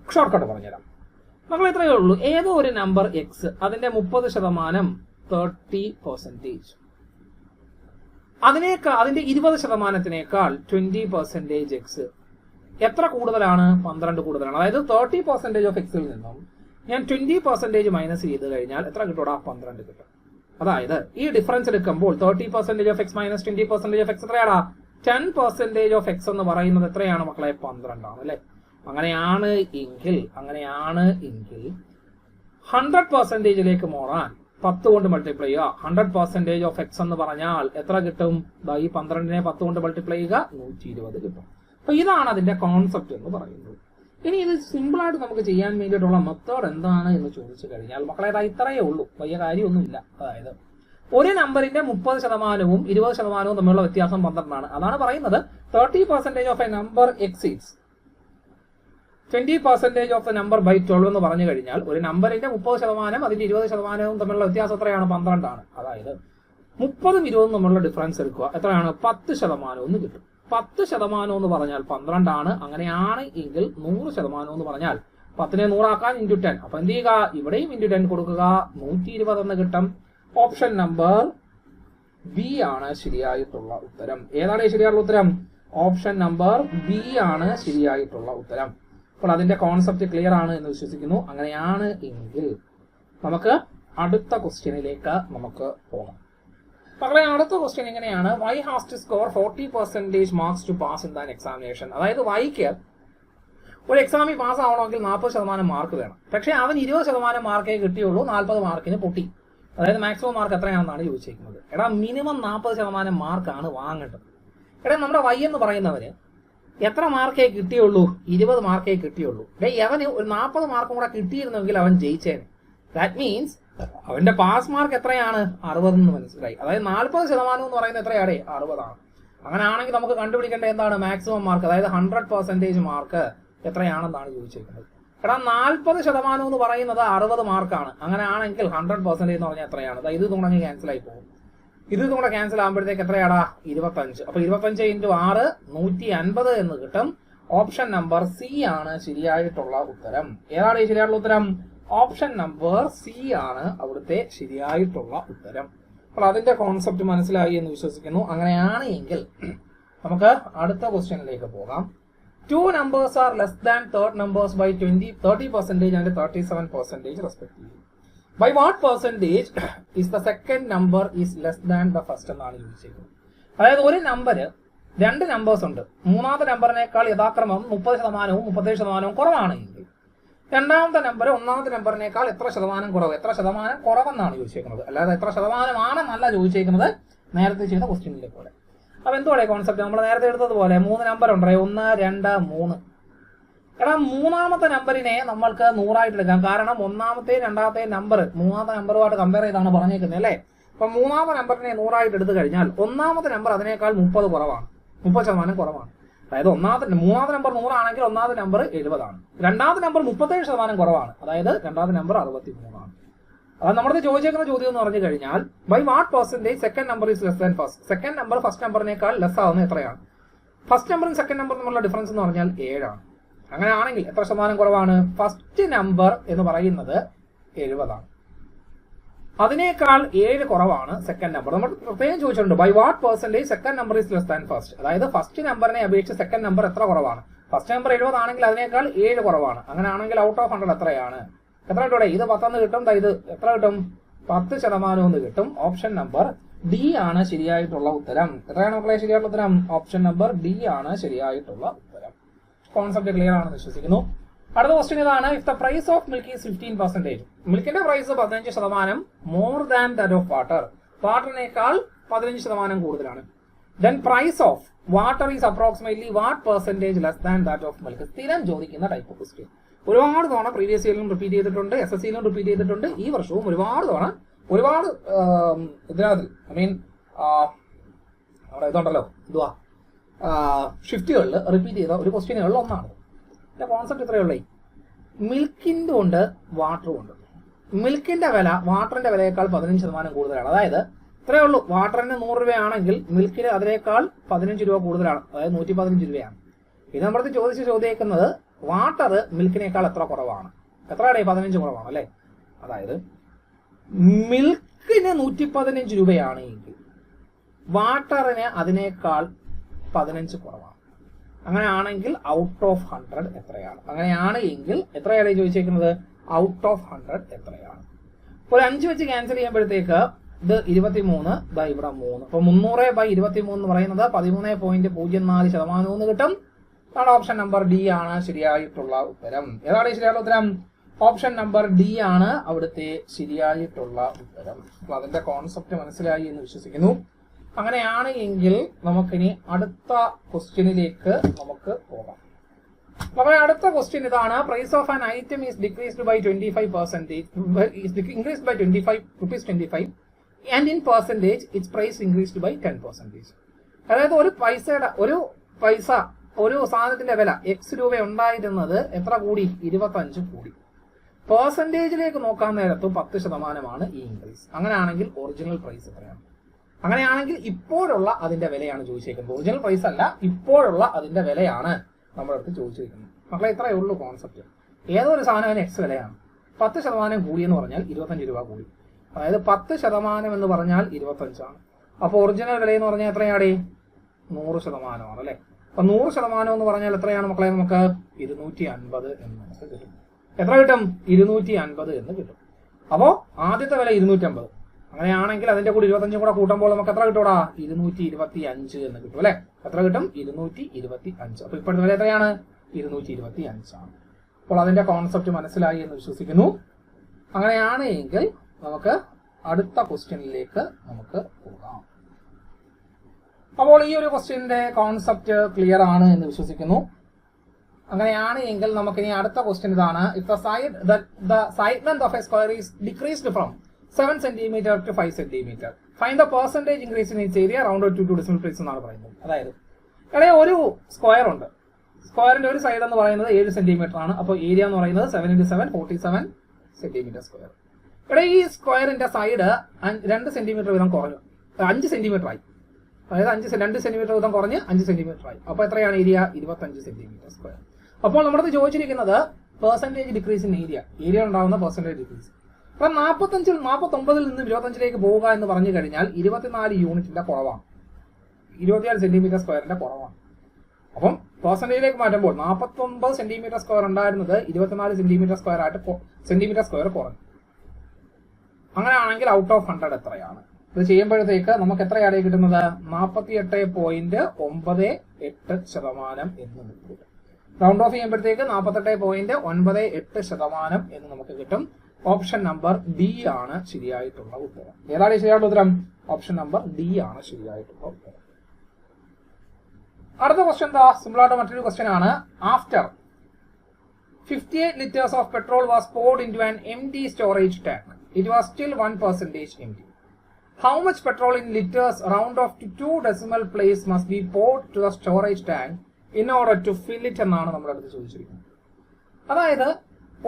ഷോർട്ട് കട്ട് പറഞ്ഞുതരാം. നമ്മൾ ഇത്രയേ ഉള്ളൂ. ഏതോ ഒരു നമ്പർ എക്സ്, അതിന്റെ 30% 30%. അതിന്റെ 20%-ത്തിനേക്കാൾ 20% എക്സ് എത്ര കൂടുതലാണ്? 12 കൂടുതലാണ്. അതായത് 30% ഓഫ് എക്സിൽ നിന്നും ഞാൻ 20% മൈനസ് ചെയ്ത് കഴിഞ്ഞാൽ എത്ര കിട്ടൂടാ? 12 കിട്ടും. അതായത് ഈ ഡിഫറൻസ് എടുക്കുമ്പോൾ 30% of X minus 20% of X എത്രയാടാ? 10% ഓഫ് എക്സ് എന്ന് പറയുന്നത് എത്രയാണ് മക്കളെ? 12 ആണ് അല്ലെ. അങ്ങനെയാണ് എങ്കിൽ 100%-ലേക്ക് മാറാൻ 10 കൊണ്ട് മൾട്ടിപ്ലൈ ചെയ്യുക. 100% ഓഫ് എക്സ് എന്ന് പറഞ്ഞാൽ എത്ര കിട്ടും? ഈ 12-നെ 10 കൊണ്ട് മൾട്ടിപ്ലൈ ചെയ്യുക, 120 കിട്ടും. അപ്പൊ ഇതാണ് അതിന്റെ കോൺസെപ്റ്റ് എന്ന് പറയുന്നത്. ഇനി ഇത് സിമ്പിൾ ആയിട്ട് നമുക്ക് ചെയ്യാൻ വേണ്ടിയിട്ടുള്ള മെത്തേഡ് എന്താണ് എന്ന് ചോദിച്ചു കഴിഞ്ഞാൽ മക്കളെ ഇത്രയേ ഉള്ളൂ, വലിയ കാര്യമൊന്നുമില്ല. അതായത് ഒരു നമ്പറിന്റെ 30%-വും 20%-വും തമ്മിലുള്ള വ്യത്യാസം 12 ആണ്. അതാണ് പറയുന്നത് 30% of a number exceeds 20% of the number by 12 എന്ന് പറഞ്ഞു കഴിഞ്ഞാൽ ഒരു നമ്പറിന്റെ 30% അതിന്റെ 20%-വും തമ്മിലുള്ള വ്യത്യാസം എത്രയാണ്? 12 ആണ്. അതായത് 30-ഉം 20-ഉം തമ്മിലുള്ള ഡിഫറൻസ് എടുക്കുക, എത്രയാണ്? 10% എന്ന് കിട്ടും. 10% എന്ന് പറഞ്ഞാൽ 12 ആണ്. അങ്ങനെയാണ് എങ്കിൽ 100% എന്ന് പറഞ്ഞാൽ 10നെ 100 ആക്കാൻ ഇൻറ്റു 10. അപ്പൊ എന്ത് ചെയ്യുക, ഇവിടെയും ഇൻറ്റു 10 കൊടുക്കുക, 120 എന്ന് കിട്ടും. ഓപ്ഷൻ നമ്പർ ബി ആണ് ശരിയായിട്ടുള്ള ഉത്തരം. ഏതാണ് ശരിയായിട്ടുള്ള ഉത്തരം? ഓപ്ഷൻ നമ്പർ ബി ആണ് ശരിയായിട്ടുള്ള ഉത്തരം. അപ്പോൾ അതിന്റെ കോൺസെപ്റ്റ് ക്ലിയർ ആണ് എന്ന് വിശ്വസിക്കുന്നു. അങ്ങനെയാണ് എങ്കിൽ നമുക്ക് അടുത്ത ക്വസ്റ്റ്യനിലേക്ക് നമുക്ക് പോകാം. മക്കളെ, അടുത്ത ക്വസ്റ്റ്യൻ എങ്ങനെയാണ്? Y has to score 40% marks to pass in than examination. അതായത് വൈക്ക് ഒരു എക്സാമിൽ പാസ് ആവണമെങ്കിൽ 40% മാർക്ക് വേണം. പക്ഷേ അവൻ 20% മാർക്കേ കിട്ടിയുള്ളൂ, 40 മാർക്കിന് പൊട്ടി. അതായത് മാക്സിമം മാർക്ക് എത്രയാണെന്നാണ് ചോദിച്ചിരിക്കുന്നത്. എടാ, മിനിമം 40% മാർക്കാണ് വാങ്ങേണ്ടത്. എടാ, നമ്മുടെ വൈ എന്ന് പറയുന്നവന് എത്ര മാർക്കേ കിട്ടിയുള്ളൂ? 20 മാർക്കേ കിട്ടിയുള്ളൂ. അവന് ഒരു 40 മാർക്കും കൂടെ കിട്ടിയിരുന്നെങ്കിൽ അവൻ ജയിച്ചേനെ. ദാറ്റ് മീൻസ് അവന്റെ പാസ് മാർക്ക് എത്രയാണ്? 60 എന്ന് മനസ്സിലായി. അതായത് 40% എന്ന് പറയുന്നത് എത്രയാണ്? 60 ആണ്. അങ്ങനെ ആണെങ്കിൽ നമുക്ക് കണ്ടുപിടിക്കേണ്ട എന്താണ്? മാക്സിമം മാർക്ക്, അതായത് 100% മാർക്ക് എത്രയാണെന്നാണ് ചോദിച്ചിരിക്കുന്നത്. എടാ, 40% എന്ന് പറയുന്നത് 60 മാർക്കാണ്. അങ്ങനെ ആണെങ്കിൽ 100% എന്ന് പറഞ്ഞാൽ എത്രയാണ്? ഇത് തുടങ്ങി ക്യാൻസൽ ആയി പോകും. ഇത് കൂടെ ക്യാൻസൽ ആകുമ്പോഴത്തേക്ക് എത്രയാടാ? 25. അപ്പൊ 25 × 6 150 എന്ന് കിട്ടും. ഓപ്ഷൻ നമ്പർ സി ആണ് ശരിയായിട്ടുള്ള ഉത്തരം. ഏതാണ് ഈ ശരിയായിട്ടുള്ള ഉത്തരം? ഓപ്ഷൻ നമ്പർ സി ആണ് അവിടുത്തെ ശരിയായിട്ടുള്ള ഉത്തരം. അപ്പോൾ അതിന്റെ കോൺസെപ്റ്റ് മനസ്സിലായി എന്ന് വിശ്വസിക്കുന്നു. അങ്ങനെയാണ് എങ്കിൽ നമുക്ക് അടുത്ത ക്വസ്റ്റ്യനിലേക്ക് പോകാം. 2 numbers are less than third numbers by 30% and 37% respectively. By what percentage is the second number is less than the first എന്നാണ് ചോദിച്ചിരിക്കുന്നത്. അതായത് ഒരു നമ്പർ, 2 നമ്പേഴ്സ് ഉണ്ട്. മൂന്നാമത്തെ നമ്പറിനേക്കാൾ യഥാക്രമം 30%, 37% കുറവാണ് എങ്കിൽ രണ്ടാമത്തെ നമ്പർ ഒന്നാമത്തെ നമ്പറിനേക്കാൾ എത്ര ശതമാനം കുറവ്, എത്ര ശതമാനം കുറവെന്നാണ് ചോദിച്ചിരിക്കുന്നത്. അല്ലാതെ എത്ര ശതമാനമാണെന്നല്ല ചോദിച്ചിരിക്കുന്നത് നേരത്തെ ചെയ്ത ക്വസ്റ്റ്യനിലെ പോലെ. അപ്പൊ എന്തുവാണ് കോൺസെപ്റ്റ്? നമ്മൾ നേരത്തെ എടുത്തതുപോലെ 3 നമ്പർ ഉണ്ട്, 1, 2, 3. എടാ, മൂന്നാമത്തെ നമ്പറിനെ നമ്മൾക്ക് 100 എടുക്കാം. കാരണം ഒന്നാമത്തെ രണ്ടാമത്തെ നമ്പർ മൂന്നാമത്തെ നമ്പറുമായിട്ട് കമ്പയർ ചെയ്താണ് പറഞ്ഞേക്കുന്നത് അല്ലേ. അപ്പൊ മൂന്നാമത്തെ നമ്പറിനെ 100 എടുത്തു കഴിഞ്ഞാൽ ഒന്നാമത്തെ നമ്പർ അതിനേക്കാൾ 30 കുറവാണ്, 30% കുറവാണ്. അതായത് മൂന്നാമത്തെ നമ്പർ 100 ആണെങ്കിൽ ഒന്നാമത്തെ നമ്പർ 70 ആണ്. രണ്ടാമത്തെ നമ്പർ 37% കുറവാണ്, അതായത് രണ്ടാമത്തെ നമ്പർ 63 ആണ്. അത് നമ്മുടെ ചോദിച്ചേക്കുന്ന ചോദ്യം എന്ന് പറഞ്ഞു കഴിഞ്ഞാൽ by what percentage second number is less than first. Second number first നമ്പറിനേക്കാൾ ലെസ് ആവുന്നത് എത്രയാണ്? ഫസ്റ്റ് നമ്പറും സെക്കൻഡ് നമ്പറും തമ്മിലുള്ള ഡിഫറൻസ് എന്ന് പറഞ്ഞാൽ 7 ആണ്. അങ്ങനെ ആണെങ്കിൽ എത്ര ശതമാനം കുറവാണ്? ഫസ്റ്റ് നമ്പർ എന്ന് പറയുന്നത് 70 ആണ്. അതിനേക്കാൾ 7 കുറവാണ് സെക്കൻഡ് നമ്പർ. നമ്മൾ പ്രത്യേകം ചോദിച്ചിട്ടുണ്ട് by what percentage second number is less than first. അതായത് ഫസ്റ്റ് നമ്പറിനെ അപേക്ഷിച്ച് സെക്കൻഡ് നമ്പർ എത്ര കുറവാണ്? ഫസ്റ്റ് നമ്പർ 70 ആണെങ്കിൽ അതിനേക്കാൾ 7 കുറവാണ്. അങ്ങനെ ആണെങ്കിൽ ഔട്ട് ഓഫ് 100 എത്രയാണ്? എത്ര കിട്ടൂടെ? ഇത് 10 കിട്ടും. ഇത് എത്ര കിട്ടും? 10% എന്ന് കിട്ടും. ഓപ്ഷൻ നമ്പർ ഡി ആണ് ശരിയായിട്ടുള്ള ഉത്തരം. എത്രയാണ് മക്കളെ ശരിയായിട്ടുള്ള ഉത്തരം? ഓപ്ഷൻ നമ്പർ ഡി ആണ് ശരിയായിട്ടുള്ള ഉത്തരം. കോൺസെപ്റ്റ് ക്ലിയർ ആണെന്ന് വിശ്വസിക്കുന്നു. അടുത്ത ക്വസ്റ്റ്യൻ ഇതാണ്. If the price of milk is 15%, മിൽക്കിന്റെ price 15% more than that of water, വാട്ടറിനേക്കാൾ 15% കൂടുതലാണ്. Then price of water is approximately what percentage less than that of milk. സ്ഥിരം ചോദിക്കുന്ന ടൈപ്പ് ഓഫ് ക്വസ്റ്റ്യൻ. ഒരുപാട് തവണ പ്രീവിയസ് ഇയറിലും റിപ്പീറ്റ് ചെയ്തിട്ടുണ്ട്, SSCയിലും repeat ചെയ്തിട്ടുണ്ട്. ഈ വർഷവും ഒരുപാട് തവണ ഇതിനകത്ത് അവിടെ ഇതുണ്ടല്ലോ, എന്തുവാ ഷിഫ്റ്റുകളിൽ റിപ്പീറ്റ് ചെയ്ത ഒരു ക്വസ്റ്റ്യനുകളിൽ ഒന്നാണ്. ഇതിന്റെ കോൺസെപ്റ്റ് ഇത്രയുള്ളേ. മിൽക്കിന്റെ ഉണ്ട്, വാട്ടറും ഉണ്ട്. മിൽക്കിന്റെ വില വാട്ടറിന്റെ വിലയേക്കാൾ 15% കൂടുതലാണ്. അതായത് ഇത്രയേ ഉള്ളൂ. വാട്ടറിന് 100 രൂപയാണെങ്കിൽ മിൽക്കിന് അതിനേക്കാൾ 15 രൂപ കൂടുതലാണ്, അതായത് 115 രൂപയാണ്. ഇത് നമ്മളടുത്ത് ചോദിക്കുന്നത് വാട്ടർ മിൽക്കിനേക്കാൾ എത്ര കുറവാണ്? എത്രയാണ്? 15 കുറവാണ് അല്ലെ. അതായത് മിൽക്കിന് 115 രൂപയാണ് എങ്കിൽ വാട്ടറിന് അതിനേക്കാൾ 15 കുറവാണ്. അങ്ങനെയാണെങ്കിൽ ഔട്ട് ഓഫ് 100 എത്രയാണ്? അങ്ങനെയാണ് എങ്കിൽ എത്രയാണ് ചോദിച്ചേക്കുന്നത്? ഔട്ട് ഓഫ് 100 എത്രയാണ്? ഒരു 5 വെച്ച് ക്യാൻസൽ ചെയ്യുമ്പോഴത്തേക്ക് ഇത് 23, ഇവിടെ 3. അപ്പൊ 300/23 എന്ന് പറയുന്നത് 13.04% എന്ന് കിട്ടും. അതാണ് ഓപ്ഷൻ നമ്പർ ഡി ആണ് ശരിയായിട്ടുള്ള ഉത്തരം. ഏതാണ് ശരിയായിട്ടുള്ള ഉത്തരം? ഓപ്ഷൻ നമ്പർ ഡി ആണ് അവിടുത്തെ ശരിയായിട്ടുള്ള ഉത്തരം. അപ്പൊ അതിന്റെ കോൺസെപ്റ്റ് മനസ്സിലായി എന്ന് വിശ്വസിക്കുന്നു. അങ്ങനെയാണ് എങ്കിൽ നമുക്കിനി അടുത്ത ക്വസ്റ്റ്യനിലേക്ക് നമുക്ക് പോകാം. അപ്പോൾ അടുത്ത ക്വസ്റ്റ്യൻ ഇതാണ്. Price of an item is decreased by 25%, increased by 25 and in percentage its price increased by 10%. അതായത് ഒരു പൈസ ഒരു സാധനത്തിന്റെ വില X രൂപ ഉണ്ടായിരുന്നത് എത്ര കൂടി? 25 കൂടി. പെർസെന്റേജിലേക്ക് നോക്കാൻ നേരത്ത് 10% ഈ ഇൻക്രീസ്. അങ്ങനെയാണെങ്കിൽ ഒറിജിനൽ പ്രൈസ് എത്രയാണ്? അങ്ങനെയാണെങ്കിൽ ഇപ്പോഴുള്ള അതിന്റെ വിലയാണ് ചോദിച്ചേക്കുന്നത്. ഒറിജിനൽ പ്രൈസ് അല്ല, ഇപ്പോഴുള്ള അതിന്റെ വിലയാണ് നമ്മുടെ അടുത്ത് ചോദിച്ചിരിക്കുന്നത്. മക്കളെ ഇത്രയേ ഉള്ളൂ കോൺസെപ്റ്റ്. ഏതൊരു സാധനത്തിന് എക്സ് വിലയാണ്. 10% കൂടിയെന്ന് പറഞ്ഞാൽ 25 രൂപ കൂടി. അതായത് 10% എന്ന് പറഞ്ഞാൽ 25 അപ്പോൾ ഒറിജിനൽ വില എന്ന് പറഞ്ഞാൽ എത്രയാണ്? 100% അല്ലെ. അപ്പൊ 100% എന്ന് പറഞ്ഞാൽ എത്രയാണ് മക്കളെ? നമുക്ക് 250 എന്ന് നമുക്ക് കിട്ടും. എത്ര കിട്ടും? 250 എന്ന് കിട്ടും. അപ്പോ ആദ്യത്തെ വില 250. അങ്ങനെയാണെങ്കിൽ അതിന്റെ കൂടി 25 കൂടെ കൂട്ടുമ്പോൾ നമുക്ക് എത്ര കിട്ടൂടാ? 225 എന്ന് കിട്ടും അല്ലെ. എത്ര കിട്ടും? 225. അപ്പൊ ഇപ്പോഴത്തെ വില എത്രയാണ്? 225. അപ്പോൾ അതിന്റെ കോൺസെപ്റ്റ് മനസ്സിലായി എന്ന് വിശ്വസിക്കുന്നു. അങ്ങനെയാണ് എങ്കിൽ നമുക്ക് അടുത്ത ക്വസ്റ്റ്യനിലേക്ക് നമുക്ക് പോകാം. അപ്പോൾ ഈ ഒരു ക്വസ്റ്റ്യന്റെ കോൺസെപ്റ്റ് ക്ലിയർ ആണ് എന്ന് വിശ്വസിക്കുന്നു. അങ്ങനെയാണ് എങ്കിൽ നമുക്ക് ഇനി അടുത്ത ക്വസ്റ്റ്യൻ ഇതാണ്. If the side length of a square is decreased from 7 cm to 5 cm, find the percentage increase in its area rounded to decimal place എന്നാണ് പറയുന്നത്. അതായത് ഇവിടെ ഒരു സ്ക്വയർ ഉണ്ട്. സ്ക്വയറിന്റെ ഒരു സൈഡ് എന്ന് പറയുന്നത് 7 cm ആണ്. അപ്പോൾ ഏരിയ എന്ന് പറയുന്നത് 7 × 7 47 cm². ഇവിടെ ഈ സ്ക്വയറിന്റെ സൈഡ് 2 cm വീതം കുറഞ്ഞു, 5 cm ആയി. അതായത് 2 cm വീതം കുറഞ്ഞ് 5 cm ആയി. അപ്പോൾ എത്രയാണ് ഏരിയ? 25 cm². അപ്പോൾ നമ്മുടെ ചോദിച്ചിരിക്കുന്നത് പെർസെന്റേജ് ഡിക്രീസ് ഇൻ ഏരിയ ഉണ്ടാകുന്ന പെർസെന്റേജ് ഡിക്രീസ്. അപ്പൊ 49 നിന്ന് 25 പോവുക എന്ന് പറഞ്ഞു കഴിഞ്ഞാൽ 24 യൂണിറ്റിന്റെ കുറവാണ്, 24 cm² കുറവാണ്. അപ്പം പെർസെന്റേജിലേക്ക് മാറ്റുമ്പോൾ 49 cm² ഉണ്ടായിരുന്നത് 24 cm² കുറഞ്ഞു. അങ്ങനെയാണെങ്കിൽ ഔട്ട് ഓഫ് 100 എത്രയാണ്? ഇത് ചെയ്യുമ്പോഴത്തേക്ക് നമുക്ക് എത്രയാണ് കിട്ടുന്നത്? 48.98% എന്ന് കിട്ടും. റൗണ്ട് ഓഫ് ചെയ്യുമ്പോഴത്തേക്ക് 48.98% എന്ന് നമുക്ക് കിട്ടും. ഓപ്ഷൻ നമ്പർ ഡി ആണ് ശരിയായിട്ടുള്ള ഉത്തരം. ഏതാണ് ശരിയായിട്ടുള്ള ഉത്തരം? ഓപ്ഷൻ നമ്പർ ഡി ആണ് ശരിയായിട്ടുള്ള ഉത്തരം. അടുത്ത ക്വസ്റ്റ്യൻ എന്താ? സിമ്പിൾ ആയിട്ട് മറ്റൊരു ക്വസ്റ്റ്യൻ ആണ്. After 58 liters of petrol was poured into an empty storage tank, it was still 1% empty. How much petrol in liters round off to 2 decimal place must be poured to the storage tank in order to fill it എന്നാണ് നമ്മുടെ അടുത്ത് ചോദിച്ചിരിക്കുന്നത്. അതായത്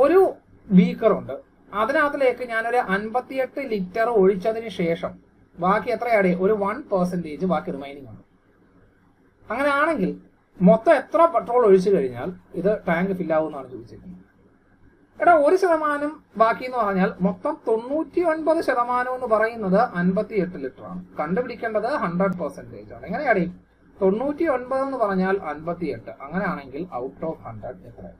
ഒരു beaker ഉണ്ട്, അതിനകത്തിലേക്ക് ഞാനൊരു 58 litre ഒഴിച്ചതിന് ശേഷം ബാക്കി എത്രയാണ്? ഒരു 1% ബാക്കി റിമൈനിങ് ഉണ്ട്. അങ്ങനെയാണെങ്കിൽ മൊത്തം എത്ര പെട്രോൾ ഒഴിച്ചു കഴിഞ്ഞാൽ ഇത് ടാങ്ക് ഫില്ലാവുമെന്നാണ് ചോദിച്ചിരിക്കുന്നത്. എടാ 1% ബാക്കി എന്ന് പറഞ്ഞാൽ മൊത്തം 99% എന്ന് പറയുന്നത് 58 ലിറ്റർ ആണ്. കണ്ടുപിടിക്കേണ്ടത് 100% ആണ്. എങ്ങനെയാടി? 99 എന്ന് പറഞ്ഞാൽ 58. അങ്ങനെയാണെങ്കിൽ ഔട്ട് ഓഫ് 100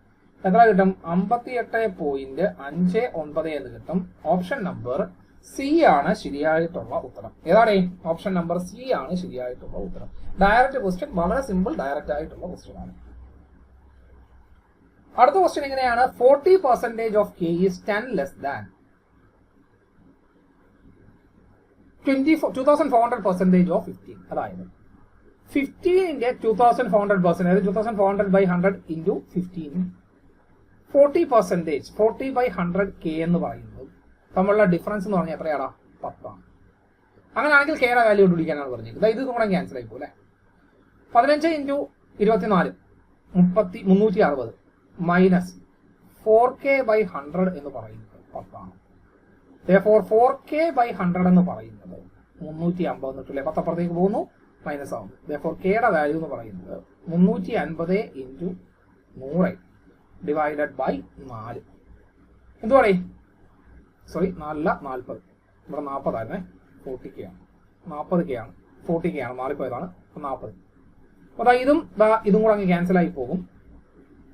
എത്ര കിട്ടും? 58.59 എന്ന് കിട്ടും. ഓപ്ഷൻ നമ്പർ സി ആണ് ശരിയായിട്ടുള്ള ഉത്തരം. ഏതാണ്? ഓപ്ഷൻ നമ്പർ സി ആണ് ശരിയായിട്ടുള്ള ഉത്തരം. ഡയറക്റ്റ് ക്വസ്റ്റ്യൻ, വളരെ സിമ്പിൾ ഡയറക്റ്റ് ആയിട്ടുള്ള ക്വസ്റ്റ്യൻ ആണ്. അടുത്ത ക്വസ്റ്റ്യൻ എങ്ങനെയാണ്? 40% of K is 10 less than 2400% of 15. അതായത് 15ന്റെ 2400%, അതായത് 2400/100 into 15, 40%, 40/100 കെ എന്ന് പറയുന്നത് തമ്മിലുള്ള ഡിഫറൻസ് എന്ന് പറഞ്ഞാൽ എത്രയാടാ? 10 ആണ്. അങ്ങനെയാണെങ്കിൽ കെയുടെ വാല്യൂ കണ്ടുപിടിക്കാനാണ് പറഞ്ഞിരിക്കുന്നത്. ഇത് കൂടെ ക്യാൻസൽ ആയിപ്പോ അല്ലെ. 15 × 24 360 മൈനസ് 4k/100 എന്ന് പറയുന്നത് 10 ആണ്. 4k/100 എന്ന് പറയുന്നത് 350 എന്നിട്ടില്ലേ? 10 അപ്പുറത്തേക്ക് പോകുന്നു, മൈനസ് ആവുന്നു. കെയുടെ വാല്യൂ എന്ന് പറയുന്നത് 350 × 100 ഡിവൈഡഡ് ബൈ 4. എന്ത് പറയും? സോറി, 4 × 40. ഇവിടെ 40 ആയിരുന്നേ, 40k ആണ്. 40k ആണ്, 40k ആണ്, മാറിപ്പോയതാണ്. 40. അതാ ഇതും കൂടെ അങ്ങ് ക്യാൻസൽ ആയി പോകും.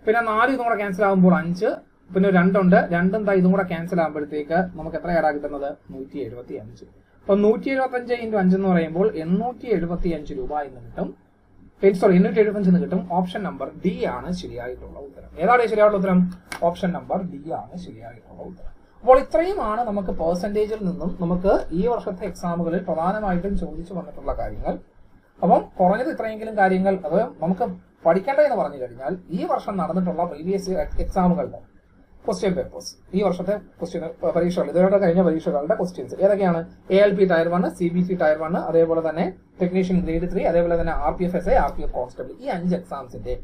പിന്നെ 4 ഇതും കൂടെ ക്യാൻസൽ ആകുമ്പോൾ 5, പിന്നെ 2 ഉണ്ട്, 2 ഇതും കൂടെ ക്യാൻസൽ ആകുമ്പോഴത്തേക്ക് നമുക്ക് എത്രയാണ് കിട്ടുന്നത്? 175. അപ്പൊ 175 × 5 എന്ന് പറയുമ്പോൾ 875 രൂപ എന്ന് കിട്ടും. സോറി, 875 എന്ന് കിട്ടും. ഓപ്ഷൻ നമ്പർ ഡി ആണ് ശരിയായിട്ടുള്ള ഉത്തരം. ഏതാണ് ശരിയായിട്ടുള്ള ഉത്തരം? ഓപ്ഷൻ നമ്പർ ഡി ആണ് ശരിയായിട്ടുള്ള ഉത്തരം. അപ്പോൾ ഇത്രയുമാണ് നമുക്ക് പെർസെന്റേജിൽ നിന്നും നമുക്ക് ഈ വർഷത്തെ എക്സാമുകളിൽ പ്രധാനമായിട്ടും ചോദിച്ചു വന്നിട്ടുള്ള കാര്യങ്ങൾ. അപ്പം കുറഞ്ഞത് ഇത്രയെങ്കിലും കാര്യങ്ങൾ അത് നമുക്ക് പഠിക്കേണ്ടതെന്ന് പറഞ്ഞു കഴിഞ്ഞാൽ ഈ വർഷം നടന്നിട്ടുള്ള പ്രീവിയസ് എക്സാമുകളുടെ ക്വസ്റ്റ്യൻ പേപ്പേഴ്സ്, ഈ വർഷത്തെ പരീക്ഷകൾ, ഇതുവരെ കഴിഞ്ഞ പരീക്ഷകളുടെ ക്വസ്റ്റ്യൻസ് ഏതൊക്കെയാണ്? ALP ടയർ 1, CBC ടയർ 1, അതേപോലെ തന്നെ ടെക്നീഷ്യൻ ഗ്രേഡ് 3, അതേപോലെ തന്നെ RPF-SA, RPF കോൺസ്റ്റബിൾ, ഈ 5 എക്സാംസിന്റെ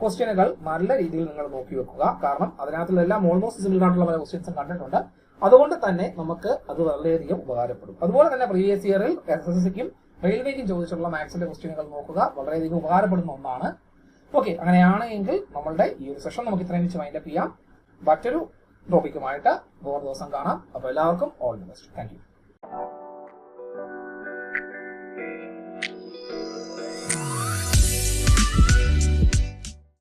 ക്വസ്റ്റ്യനുകൾ നല്ല രീതിയിൽ നിങ്ങൾ നോക്കി വെക്കുക. കാരണം അതിനകത്തുള്ള ഓൾമോസ്റ്റ് സിമിലർ ആയിട്ടുള്ള പല ക്വസ്റ്റ്യൻസും കണ്ടിട്ടുണ്ട്. അതുകൊണ്ട് തന്നെ നമുക്ക് അത് വളരെയധികം ഉപകാരപ്പെടും. അതുപോലെ തന്നെ പ്രീവിയസ് ഇയറിൽ SSCക്കും റെയിൽവേക്കും ചോദിച്ചിട്ടുള്ള മാത്സിന്റെ ക്വസ്റ്റ്യനുകൾ നോക്കുക, വളരെയധികം ഉപകാരപ്പെടുന്ന ഒന്നാണ്. ഓക്കെ, അങ്ങനെയാണെങ്കിൽ നമ്മളുടെ ഈ ഒരു സെഷൻ നമുക്ക് ഇത്രയും വെച്ച് വൈൻഡപ്പ് ചെയ്യാം. മറ്റൊരു ടോപ്പിക്കുമായിട്ട് വേറെ ദിവസം കാണാം. അപ്പോൾ എല്ലാവർക്കും all the best. Thank you.